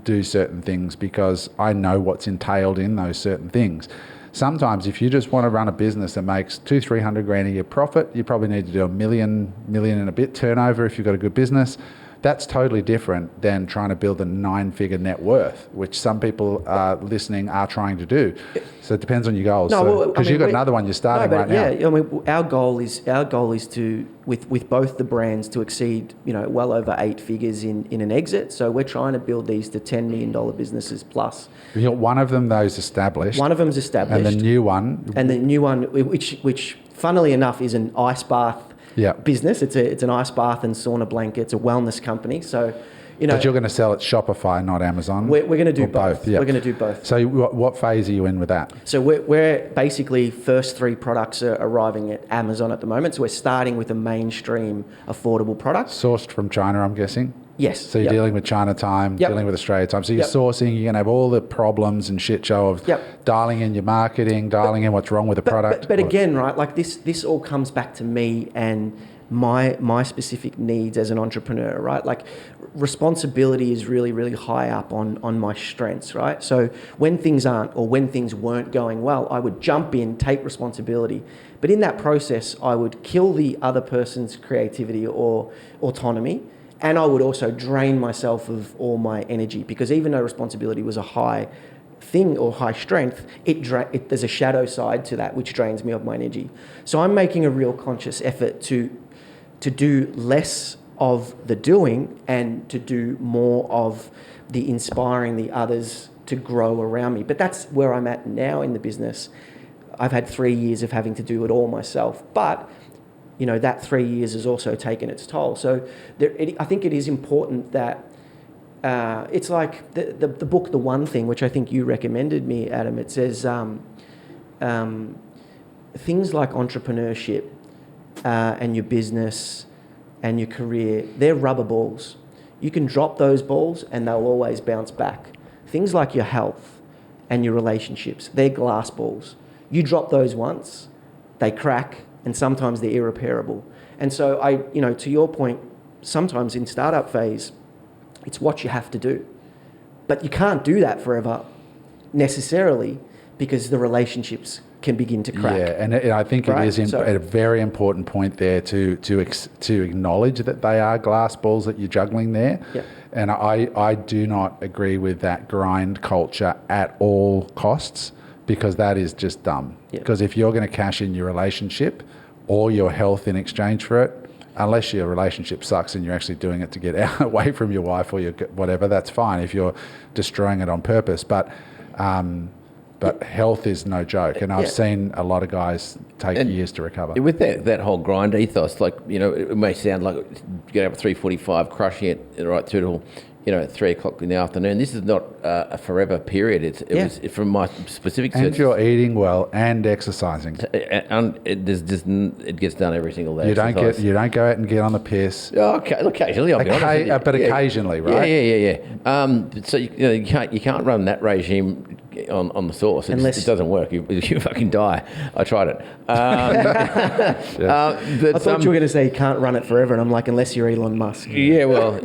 do certain things because I know what's entailed in those certain things. Sometimes if you just want to run a business that makes 200-300 grand a year profit, you probably need to do $1 million and a bit turnover if you've got a good business. That's totally different than trying to build a 9-figure net worth, which some people listening are trying to do. So it depends on your goals. Because you've got another one you're starting right now. Yeah, I mean, our goal is to with both the brands to exceed, well over 8 figures in an exit. So we're trying to build these to $10 million businesses plus. You got one of them, those established. One of them's established. And the new one. And the new one, which funnily enough is an ice bath business. It's an ice bath and sauna blanket. It's a wellness company. So, but you're going to sell at Shopify, not Amazon. We're going to do both. Yeah. We're going to do both. So what phase are you in with that? So we're basically first 3 products are arriving at Amazon at the moment. So we're starting with a mainstream affordable product. Sourced from China, I'm guessing? Yes. So you're dealing with China time, dealing with Australia time. So you're sourcing, you're going to have all the problems and shit show of dialing in your marketing, dialing in what's wrong with the product. But again, right, like this all comes back to me and my specific needs as an entrepreneur, right? Like responsibility is really, really high up on my strengths, right? So when things aren't, or when things weren't going well, I would jump in, take responsibility. But in that process, I would kill the other person's creativity or autonomy. And I would also drain myself of all my energy, because even though responsibility was a high thing or high strength, there's a shadow side to that which drains me of my energy. So I'm making a real conscious effort to do less of the doing and to do more of the inspiring the others to grow around me. But that's where I'm at now in the business. I've had 3 years of having to do it all myself, but that 3 years has also taken its toll. So I think it is important that it's like the book, The One Thing, which I think you recommended me, Adam. It says things like entrepreneurship and your business and your career, they're rubber balls. You can drop those balls and they'll always bounce back. Things like your health and your relationships, they're glass balls. You drop those once, they crack, and sometimes they're irreparable. And so to your point, sometimes in startup phase, it's what you have to do. But you can't do that forever necessarily, because the relationships can begin to crack. Yeah, and I think it is a very important point there to acknowledge that they are glass balls that you're juggling there. Yeah. And I do not agree with that grind culture at all costs, because that is just dumb. Because if you're going to cash in your relationship or your health in exchange for it, unless your relationship sucks and you're actually doing it to get away from your wife or your whatever, that's fine if you're destroying it on purpose. But health is no joke, and I've seen a lot of guys take years to recover. With that whole grind ethos, it may sound like get up at 3:45, crushing it right through till 3 o'clock in the afternoon. This is not a forever period. It was from my specific. And you're eating well and exercising. It gets done every single day. You don't go out and get on the piss. Oh, okay, occasionally, I'll be honest. But occasionally, right? Yeah. So you can't run that regime on the sauce. It doesn't work. You fucking die. I tried it. I thought you were going to say you can't run it forever, and I'm like, unless you're Elon Musk. Yeah, well,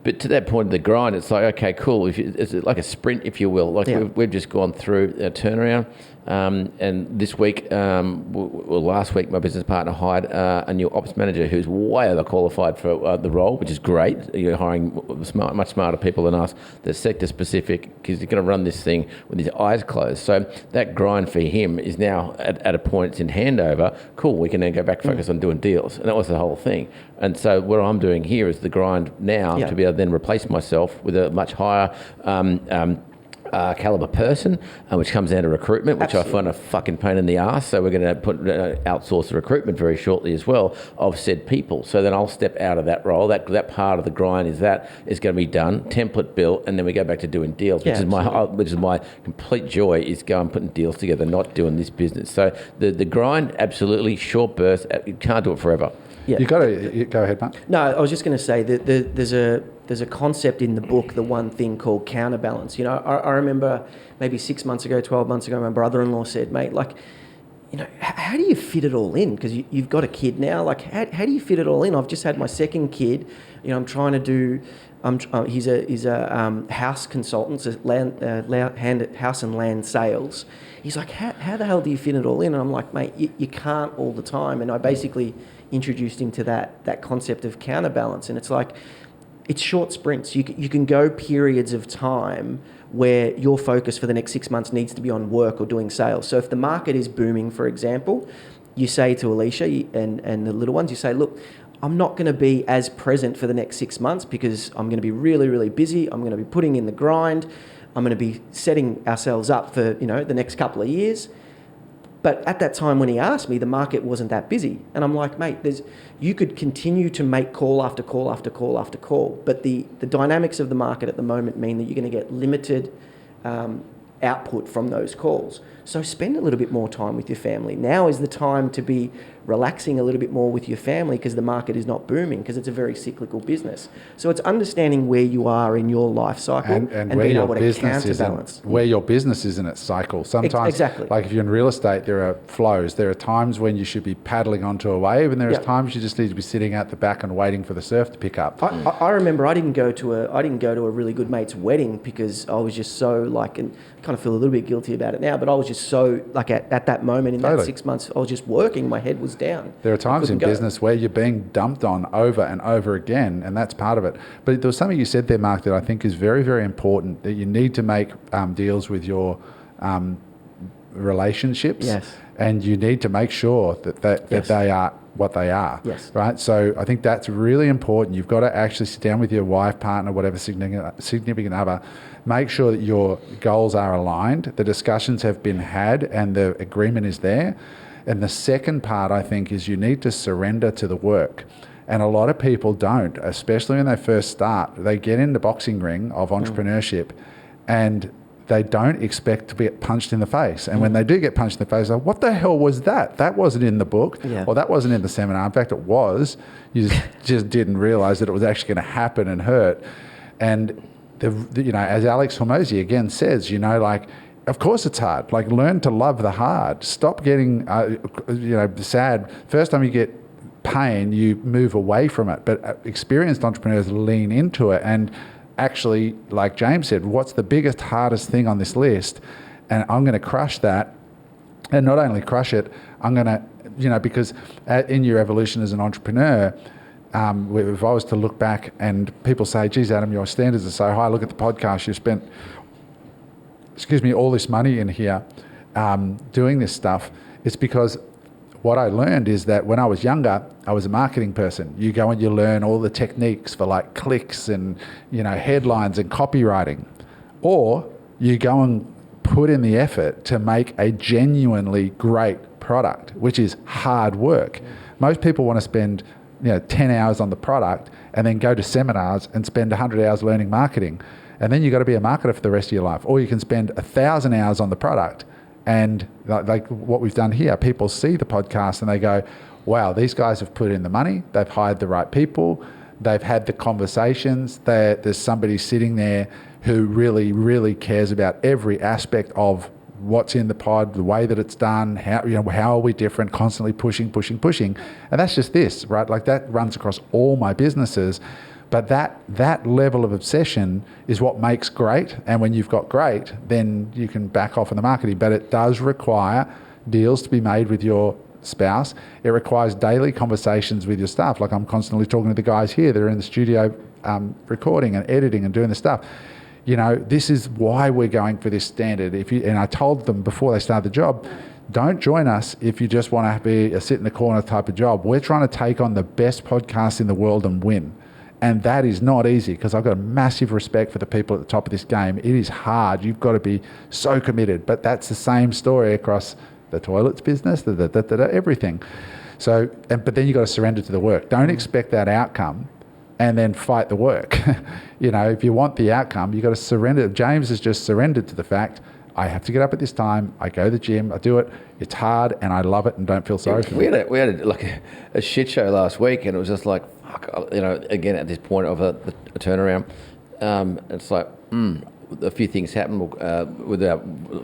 but to that point of the grind, it's like, okay, cool. It's like a sprint, if you will. We've just gone through a turnaround. And this week, last week, my business partner hired a new ops manager who's way overqualified for the role, which is great. You're hiring much smarter people than us. They're sector specific, because you're going to run this thing with his eyes closed. So that grind for him is now at a point, it's in handover. Cool, we can then go back focus on doing deals. And that was the whole thing. And so what I'm doing here is the grind now to be able to then replace myself with a much higher caliber person, which comes down to recruitment, which I find a fucking pain in the ass. So we're going to outsource the recruitment very shortly as well of said people. So then I'll step out of that role. That part of the grind is going to be done, template built, and then we go back to doing deals, which is my complete joy, is going putting deals together, not doing this business. So the grind, absolutely short burst. You can't do it forever. Yeah. You go ahead, Mark. No, I was just going to say that there's a concept in the book, The One Thing, called counterbalance. I remember maybe 6 months ago, 12 months ago, my brother-in-law said, mate, how do you fit it all in? Because you've got a kid now. Like, how do you fit it all in? I've just had my second kid. I'm trying to do. He's a house consultant, so house and land sales. He's like, how the hell do you fit it all in? And I'm like, mate, you can't all the time. And I basically introduced him to that concept of counterbalance. And it's like, it's short sprints. You can go periods of time where your focus for the next 6 months needs to be on work or doing sales. So if the market is booming, for example, you say to Alicia and the little ones, you say, look, I'm not going to be as present for the next 6 months because I'm going to be really, really busy. I'm going to be putting in the grind. I'm going to be setting ourselves up for, the next couple of years. But at that time when he asked me, the market wasn't that busy. And I'm like, mate, you could continue to make call after call after call after call. But the dynamics of the market at the moment mean that you're going to get limited output from those calls. So spend a little bit more time with your family. Now is the time to be relaxing a little bit more with your family because the market is not booming, because it's a very cyclical business. So it's understanding where you are in your life cycle and where being your able to business counterbalance. where your business is in its cycle. Sometimes, exactly. like if you're in real estate, there are flows. There are times when you should be paddling onto a wave, and there are times you just need to be sitting at the back and waiting for the surf to pick up. I remember I didn't go to a really good mate's wedding because I was just so and I kind of feel a little bit guilty about it now, but I was just so at that moment in that 6 months, I was just working. My head was down. There are times in business where you're being dumped on over and over again, and that's part of it. But there was something you said there, Mark, that I think is very, very important, that you need to make deals with your relationships. Yes. And you need to make sure that they are what they are. Yes. Right? So I think that's really important. You've got to actually sit down with your wife, partner, whatever significant other, make sure that your goals are aligned, the discussions have been had, and the agreement is there. And the second part, I think, is you need to surrender to the work. And a lot of people don't, especially when they first start. They get in the boxing ring of entrepreneurship and they don't expect to get punched in the face. And when they do get punched in the face, they're like, what the hell was that? That wasn't in the book, or that wasn't in the seminar. In fact, it was. You just didn't realize that it was actually going to happen and hurt. And, as Alex Hormozi again says, of course it's hard. Like, learn to love the hard. Stop getting, sad. First time you get pain, you move away from it. But experienced entrepreneurs lean into it. And actually, like James said, what's the biggest, hardest thing on this list? And I'm going to crush that. And not only crush it, I'm going to, because in your evolution as an entrepreneur, if I was to look back and people say, geez, Adam, your standards are so high. Look at the podcast. You've spent all this money in here doing this stuff. It's because what I learned is that when I was younger, I was a marketing person. You go and you learn all the techniques for clicks and, headlines and copywriting. Or you go and put in the effort to make a genuinely great product, which is hard work. Most people want to spend 10 hours on the product and then go to seminars and spend 100 hours learning marketing. And then you've got to be a marketer for the rest of your life. Or you can spend 1,000 hours on the product. And like what we've done here, people see the podcast and they go, wow, these guys have put in the money. They've hired the right people. They've had the conversations. There's somebody sitting there who really, really cares about every aspect of what's in the pod, the way that it's done, how are we different, constantly pushing. And that's just this, right? Like, that runs across all my businesses. But that level of obsession is what makes great. And when you've got great, then you can back off on the marketing. But it does require deals to be made with your spouse. It requires daily conversations with your staff. Like, I'm constantly talking to the guys here that are in the studio recording and editing and doing the stuff. This is why we're going for this standard. And I told them before they started the job, don't join us if you just want to be a sit in the corner type of job. We're trying to take on the best podcast in the world and win. And that is not easy, because I've got a massive respect for the people at the top of this game. It is hard. You've got to be so committed. But that's the same story across the toilets business, everything. So, but then you've got to surrender to the work. Don't expect that outcome and then fight the work. If you want the outcome, you've got to surrender. James has just surrendered to the fact, I have to get up at this time. I go to the gym. I do it. It's hard, and I love it, and don't feel sorry for me. We had a shit show last week, and it was just like, fuck, again, at this point of a turnaround, it's like, a few things happen with our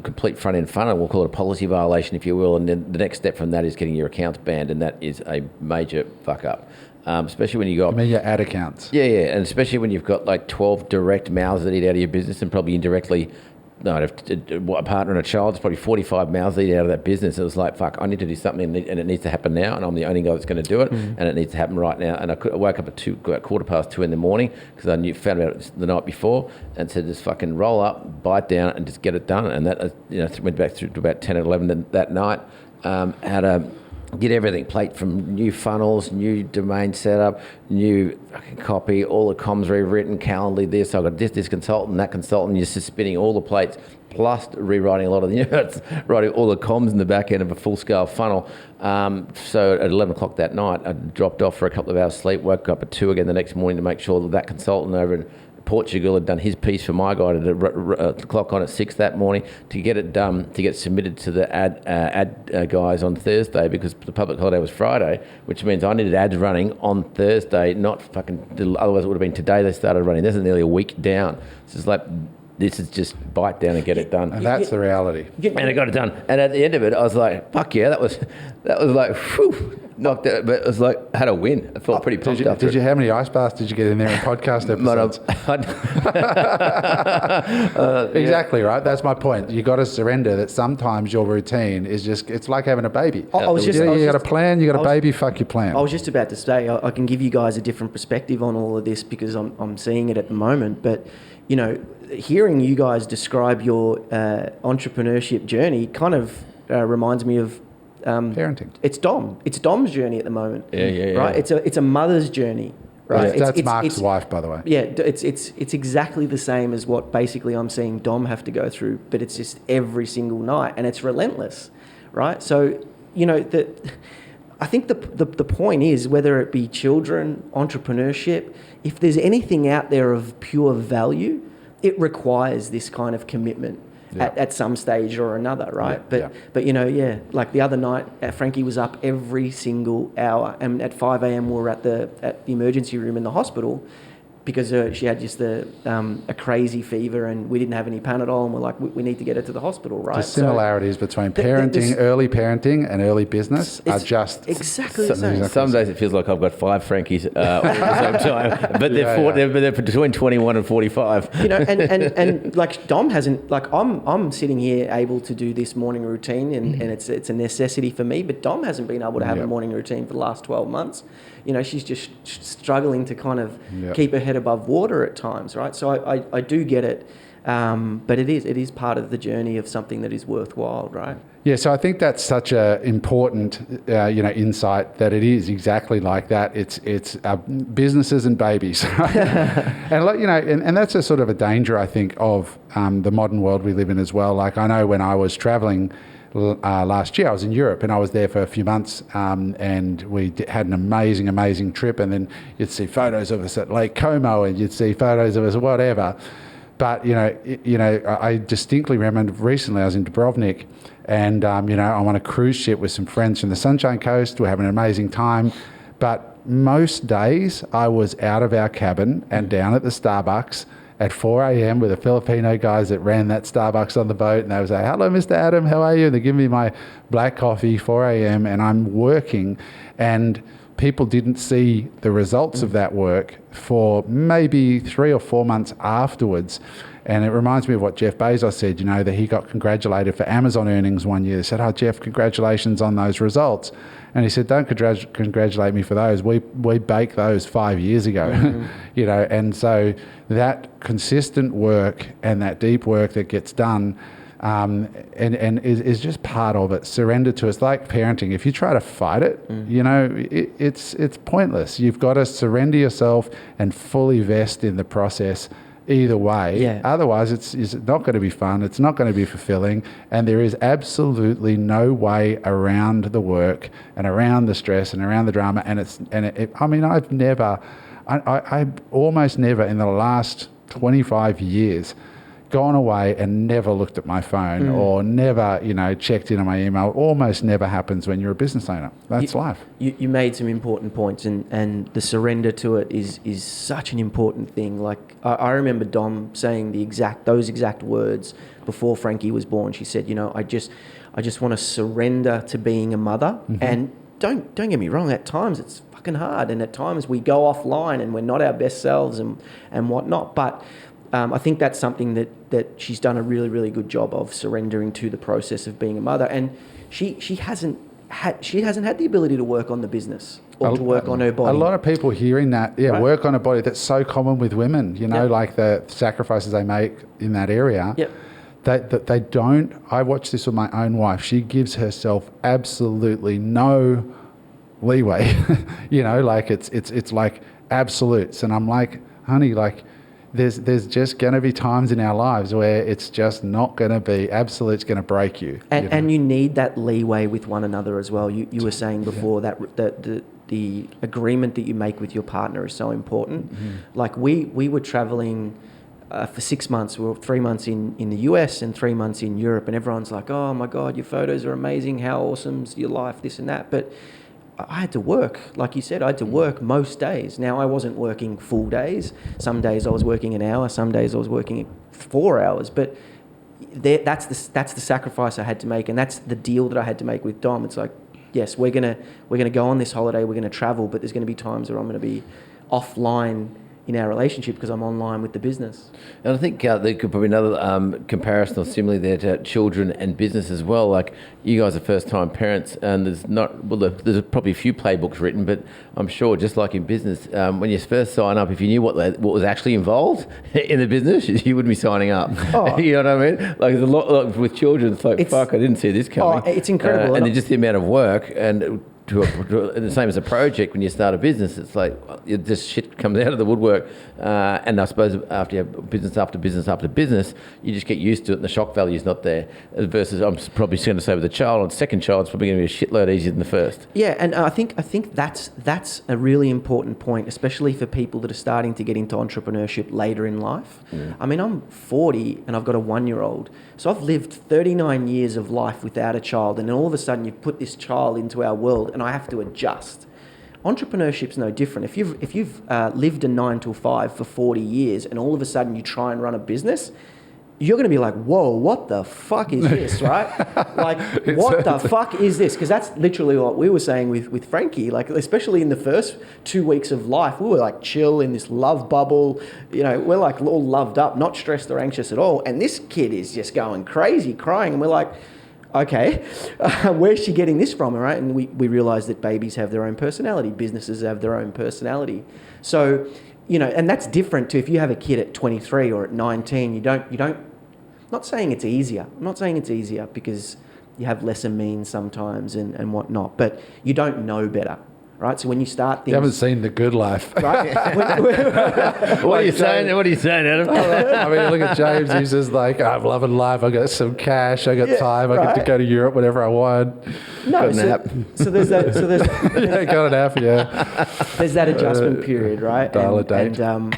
complete front end funnel. We'll call it a policy violation, if you will, and then the next step from that is getting your accounts banned, and that is a major fuck up. Especially when you got... I mean, your ad accounts. Yeah, and especially when you've got like 12 direct mouths that eat out of your business, and probably indirectly, a partner and a child, it's probably 45 mouths that eat out of that business. It was like, fuck, I need to do something, and it needs to happen now, and I'm the only guy that's going to do it, and it needs to happen right now. And I woke up at 2:15 in the morning, because I found out it the night before, and said, just fucking roll up, bite down, and just get it done. And that, went back through to about 10 or 11 that night. Had a... Get everything, plate from new funnels, new domain setup, new fucking copy, all the comms rewritten, Calendly this, I've got this consultant, that consultant, just spinning all the plates, plus rewriting a lot of the, writing all the comms in the back end of a full-scale funnel. So at 11 o'clock that night, I dropped off for a couple of hours sleep, woke up at 2 again the next morning to make sure that consultant over in Portugal had done his piece for my guy to clock on at 6 that morning to get it done, to get submitted to the ad guys on Thursday, because the public holiday was Friday, which means I needed ads running on Thursday, not fucking, otherwise it would have been today they started running. This is nearly a week down. So it's like, this is just bite down and get it done. And that's the reality. And I got it done. And at the end of it, I was like, fuck yeah, that was like, whew, knocked out. But it was like, I had a win. I felt pretty pumped after Did you, how many ice baths did you get in there in podcast episodes? Exactly, right? That's my point. You got to surrender that sometimes your routine is just, it's like having a baby. You got a plan, you got a baby, fuck your plan. I was just about to say, I can give you guys a different perspective on all of this, because I'm seeing it at the moment. But, hearing you guys describe your entrepreneurship journey kind of reminds me of parenting. It's Dom's journey at the moment. Yeah. Right. It's a mother's journey. Right. Yeah, that's Mark's wife, by the way. Yeah. It's exactly the same as what basically I'm seeing Dom have to go through, but it's just every single night, and it's relentless. Right. So I think the point is, whether it be children, entrepreneurship, if there's anything out there of pure value, it requires this kind of commitment at some stage or another, right? But like the other night, Frankie was up every single hour, and at 5 a.m. we were at the emergency room in the hospital, because she had just a crazy fever, and we didn't have any Panadol, and we're like, we need to get her to the hospital, right? The similarities between parenting, early parenting and early business are just... Exactly the same. Some days it feels like I've got 5 Frankies all at the same time, but they're between 21 and 45. And like Dom hasn't, like I'm sitting here able to do this morning routine, and it's a necessity for me, but Dom hasn't been able to have a morning routine for the last 12 months. She's just struggling to kind of keep her head above water at times, right? So I do get it, but it is part of the journey of something that is worthwhile, right? Yeah, so I think that's such a important, insight, that it is exactly like that. It's businesses and babies, and that's a sort of a danger, I think, of the modern world we live in as well. Like, I know when I was traveling last year, I was in Europe, and I was there for a few months, and we had an amazing trip. And then you'd see photos of us at Lake Como, and you'd see photos of us whatever. But I distinctly remember recently I was in Dubrovnik, and I'm on a cruise ship with some friends from the Sunshine Coast. We're having an amazing time, but most days I was out of our cabin and down at the Starbucks at 4 a.m. with the Filipino guys that ran that Starbucks on the boat, and they would say, "Hello, Mr. Adam, how are you?" And they give me my black coffee, 4 a.m., and I'm working, and people didn't see the results of that work for maybe 3 or 4 months afterwards. And it reminds me of what Jeff Bezos said, that he got congratulated for Amazon earnings one year. They said, "Oh, Jeff, congratulations on those results." And he said, "Don't congratulate me for those. We baked those 5 years ago." And so that consistent work and that deep work that gets done and is just part of it. Surrender to it. It's like parenting. If you try to fight it, it's pointless. You've got to surrender yourself and fully vest in the process either way. Yeah. Otherwise, it's not going to be fun. It's not going to be fulfilling. And there is absolutely no way around the work and around the stress and around the drama. I almost never in the last 25 years gone away and never looked at my phone or never, checked in on my email. Almost never happens when you're a business owner. That's life. You made some important points, and the surrender to it is such an important thing. Like I remember Dom saying those exact words before Frankie was born. She said, I just want to surrender to being a mother. And don't get me wrong, at times it's fucking hard, and at times we go offline and we're not our best selves and whatnot. But I think that's something that she's done a really, really good job of, surrendering to the process of being a mother. And she hasn't had the ability to work on the business or to work on her body. A lot of people hearing that, Right. work on a body. That's so common with women, like the sacrifices they make in that area. Yep. That they don't. I watch this with my own wife. She gives herself absolutely no leeway. Like it's like absolutes. And I'm like, honey, like there's just going to be times in our lives where it's just not going to be absolute's going to break you. And you need that leeway with one another as well. You were saying before that the agreement that you make with your partner is so important. Like we were traveling for 6 months. We were 3 months in the US and 3 months in Europe, and everyone's like, oh my God, your photos are amazing. How awesome's your life, this and that. But I had to work, like you said, I had to work most days. Now, I wasn't working full days. Some days I was working an hour. Some days I was working 4 hours. But that's the sacrifice I had to make, and that's the deal that I had to make with Dom. It's like, yes, we're gonna go on this holiday. We're gonna travel, but there's gonna be times where I'm gonna be offline in our relationship because I'm online with the business. And I think there could probably another comparison or simile there to children and business as well. Like you guys are first-time parents, and there's probably a few playbooks written, but I'm sure just like in business, when you first sign up, if you knew what was actually involved in the business, you wouldn't be signing up. Oh. You know what I mean? Like there's a lot like, with children. It's like, fuck, I didn't see this coming. Oh, it's incredible. And then just the amount of work and. The same as a project when you start a business, it's like this shit comes out of the woodwork, and I suppose after you have business after business after business, you just get used to it and the shock value is not there. Versus, I'm probably going to say with a child, the second child's probably going to be a shitload easier than the first. Yeah, and I think that's a really important point, especially for people that are starting to get into entrepreneurship later in life. I mean, I'm 40 and I've got a 1-year-old, so I've lived 39 years of life without a child, and then all of a sudden you've put this child into our world, and I have to adjust. Entrepreneurship's no different. If you've lived a 9 to 5 for 40 years, and all of a sudden you try and run a business, you're going to be like, whoa, what the fuck is this, right? Like, what the fuck is this? Because that's literally what we were saying with Frankie. Like, especially in the first 2 weeks of life, we were like chill in this love bubble. We're like all loved up, not stressed or anxious at all. And this kid is just going crazy, crying. And we're like, okay, where's she getting this from, right? And we realize that babies have their own personality. Businesses have their own personality. So, and that's different to if you have a kid at 23 or at 19, you don't, I'm not saying it's easier. I'm not saying it's easier because you have lesser means sometimes and whatnot, but you don't know better. Right, so when you start things... You haven't seen The Good Life. Right? What are you saying? What are you saying, Adam? I mean, look at James. He's just like, I'm loving life. I got some cash. I got time. I get to go to Europe whenever I want. No, so there's that. So there's yeah, got an app. Yeah. There's that adjustment period, right? Dial a date. And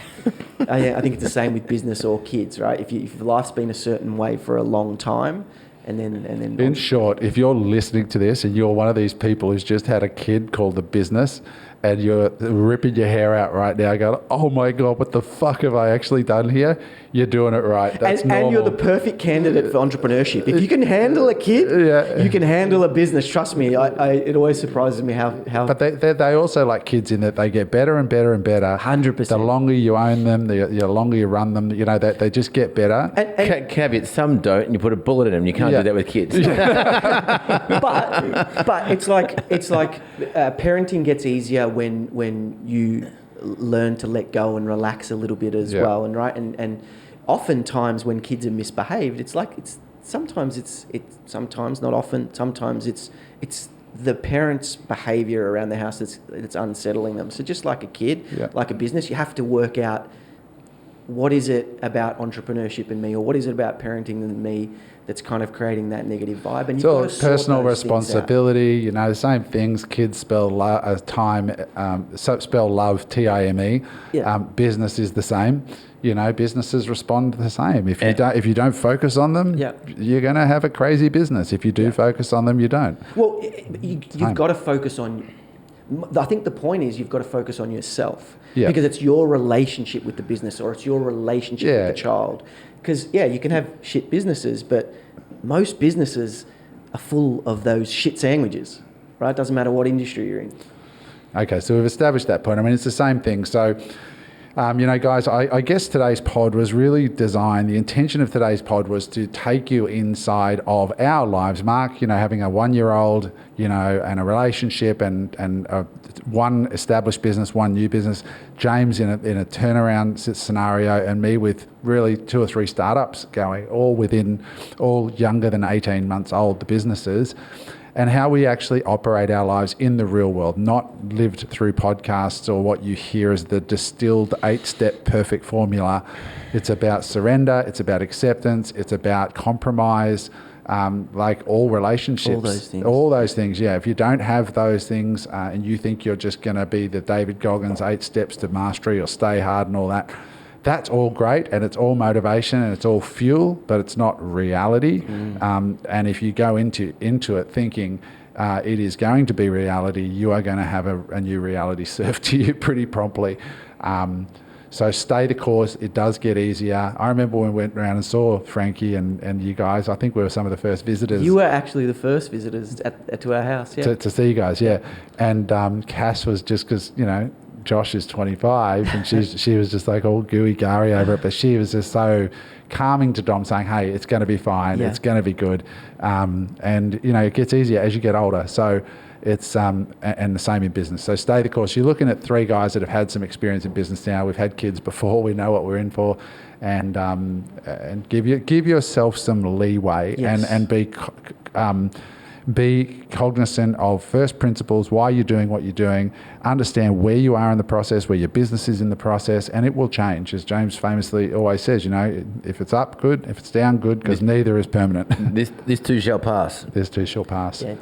I think it's the same with business or kids, right? If life's been a certain way for a long time. And then in short, if you're listening to this and you're one of these people who's just had a kid called the business and you're ripping your hair out right now going, oh my God, what the fuck have I actually done here? You're doing it right. That's normal. And you're the perfect candidate for entrepreneurship. If you can handle a kid, you can handle a business. Trust me, it always surprises me how. But they also like kids in that they get better and better and better. 100%. The longer you own them, the longer you run them, they just get better. And caveat, some don't, and you put a bullet in them. You can't do that with kids. But it's like parenting gets easier when you learn to let go and relax a little bit as well, and oftentimes when kids are misbehaved, it's sometimes not often, sometimes it's the parents' behavior around the house that's unsettling them. So just like a kid, like a business, you have to work out what is it about entrepreneurship in me, or what is it about parenting in me that's kind of creating that negative vibe. And so personal responsibility, the same things. Kids spell spell love, TIME. Business is the same. businesses respond the same. If you don't focus on them, you're going to have a crazy business. If you do focus on them, you don't. Well, you've got to focus on. I think the point is you've got to focus on yourself because it's your relationship with the business or it's your relationship with the child. Because you can have shit businesses, but most businesses are full of those shit sandwiches, right? Doesn't matter what industry you're in. Okay, so we've established that point. I mean, it's the same thing. So, guys, I guess today's pod was really designed, the intention of today's pod was to take you inside of our lives. Mark, having a 1-year-old, and a relationship and one established business, one new business. James in a turnaround scenario, and me with really 2 or 3 startups going, all younger than 18 months old, the businesses. And how we actually operate our lives in the real world, not lived through podcasts or what you hear as the distilled 8-step perfect formula. It's about surrender, it's about acceptance, it's about compromise, like all relationships. All those things, yeah. If you don't have those things and you think you're just going to be the David Goggins 8 steps to mastery or stay hard and all that, that's all great and it's all motivation and it's all fuel, but it's not reality. And if you go into it thinking it is going to be reality, you are going to have a new reality served to you pretty promptly. So stay the course. It does get easier. I remember when we went around and saw Frankie and you guys. I think we were some of the first visitors. You were actually the first visitors to our house, to see you guys, And Cass was just because, Josh is 25 and she was just like all gooey gary over it, but she was just so calming to Dom, saying, hey, it's going to be fine, it's going to be good. And it gets easier as you get older. So it's and the same in business. So stay the course. You're looking at 3 guys that have had some experience in business now. We've had kids before, we know what we're in for, and give yourself some leeway and be cognizant of first principles, why you're doing what you're doing, understand where you are in the process, where your business is in the process, and it will change. As James famously always says, if it's up, good. If it's down, good, because neither is permanent. This too shall pass. This too shall pass. Yeah,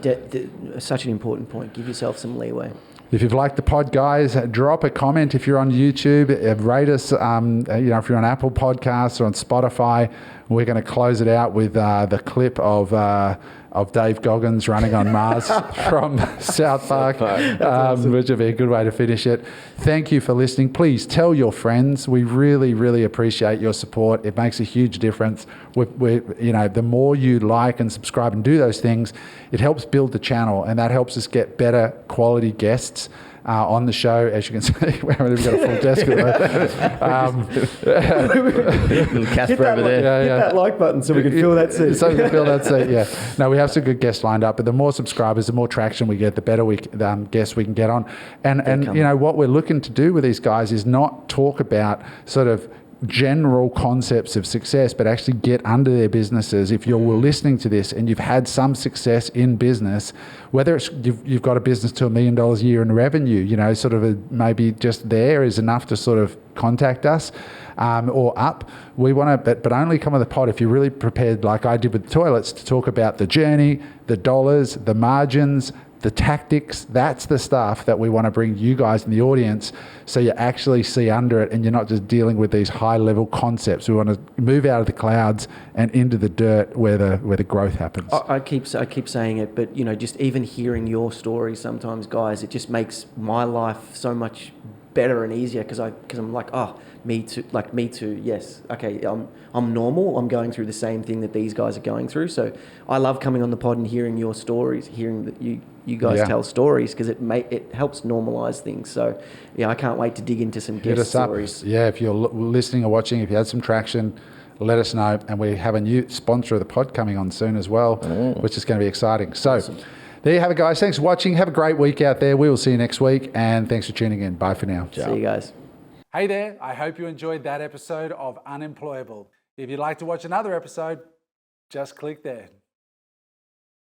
such an important point. Give yourself some leeway. If you've liked the pod, guys, drop a comment. If you're on YouTube, rate us. If you're on Apple Podcasts or on Spotify, we're going to close it out with the clip of Dave Goggins running on Mars from South Park, awesome. Which would be a good way to finish it. Thank you for listening. Please tell your friends. We really, really appreciate your support. It makes a huge difference. The more you like and subscribe and do those things, it helps build the channel, and that helps us get better quality guests on the show. As you can see, we haven't even got a full desk at the moment. Little Casper over there. Hit that like button so we can fill that seat. So we can fill that seat, yeah. No, we have some good guests lined up, but the more subscribers, the more traction we get, the better guests we can get on. And what we're looking to do with these guys is not talk about sort of general concepts of success, but actually get under their businesses. If you're listening to this and you've had some success in business, whether it's you've got a business to $1 million a year in revenue, sort of maybe just there is enough to sort of contact us, or up. We want to, but only come on the pod if you're really prepared, like I did with the toilets, to talk about the journey, the dollars, the margins, the tactics. That's the stuff that we want to bring you guys in the audience, so you actually see under it and you're not just dealing with these high level concepts. We want to move out of the clouds and into the dirt where the growth happens. I keep saying it, but just even hearing your story sometimes, guys, it just makes my life so much better and easier, because I'm like, oh, me too, yes, okay, I'm normal, I'm going through the same thing that these guys are going through. So I love coming on the pod and hearing your stories, hearing that you guys tell stories, because it helps normalize things. So I can't wait to dig into some guest stories. Yeah, if you're listening or watching, if you had some traction, let us know. And we have a new sponsor of the pod coming on soon as well, which is going to be exciting. So awesome. There you have it, guys. Thanks for watching. Have a great week out there. We will see you next week, and thanks for tuning in. Bye for now. Ciao. See you guys. Hey there. I hope you enjoyed that episode of Unemployable. If you'd like to watch another episode, just click there.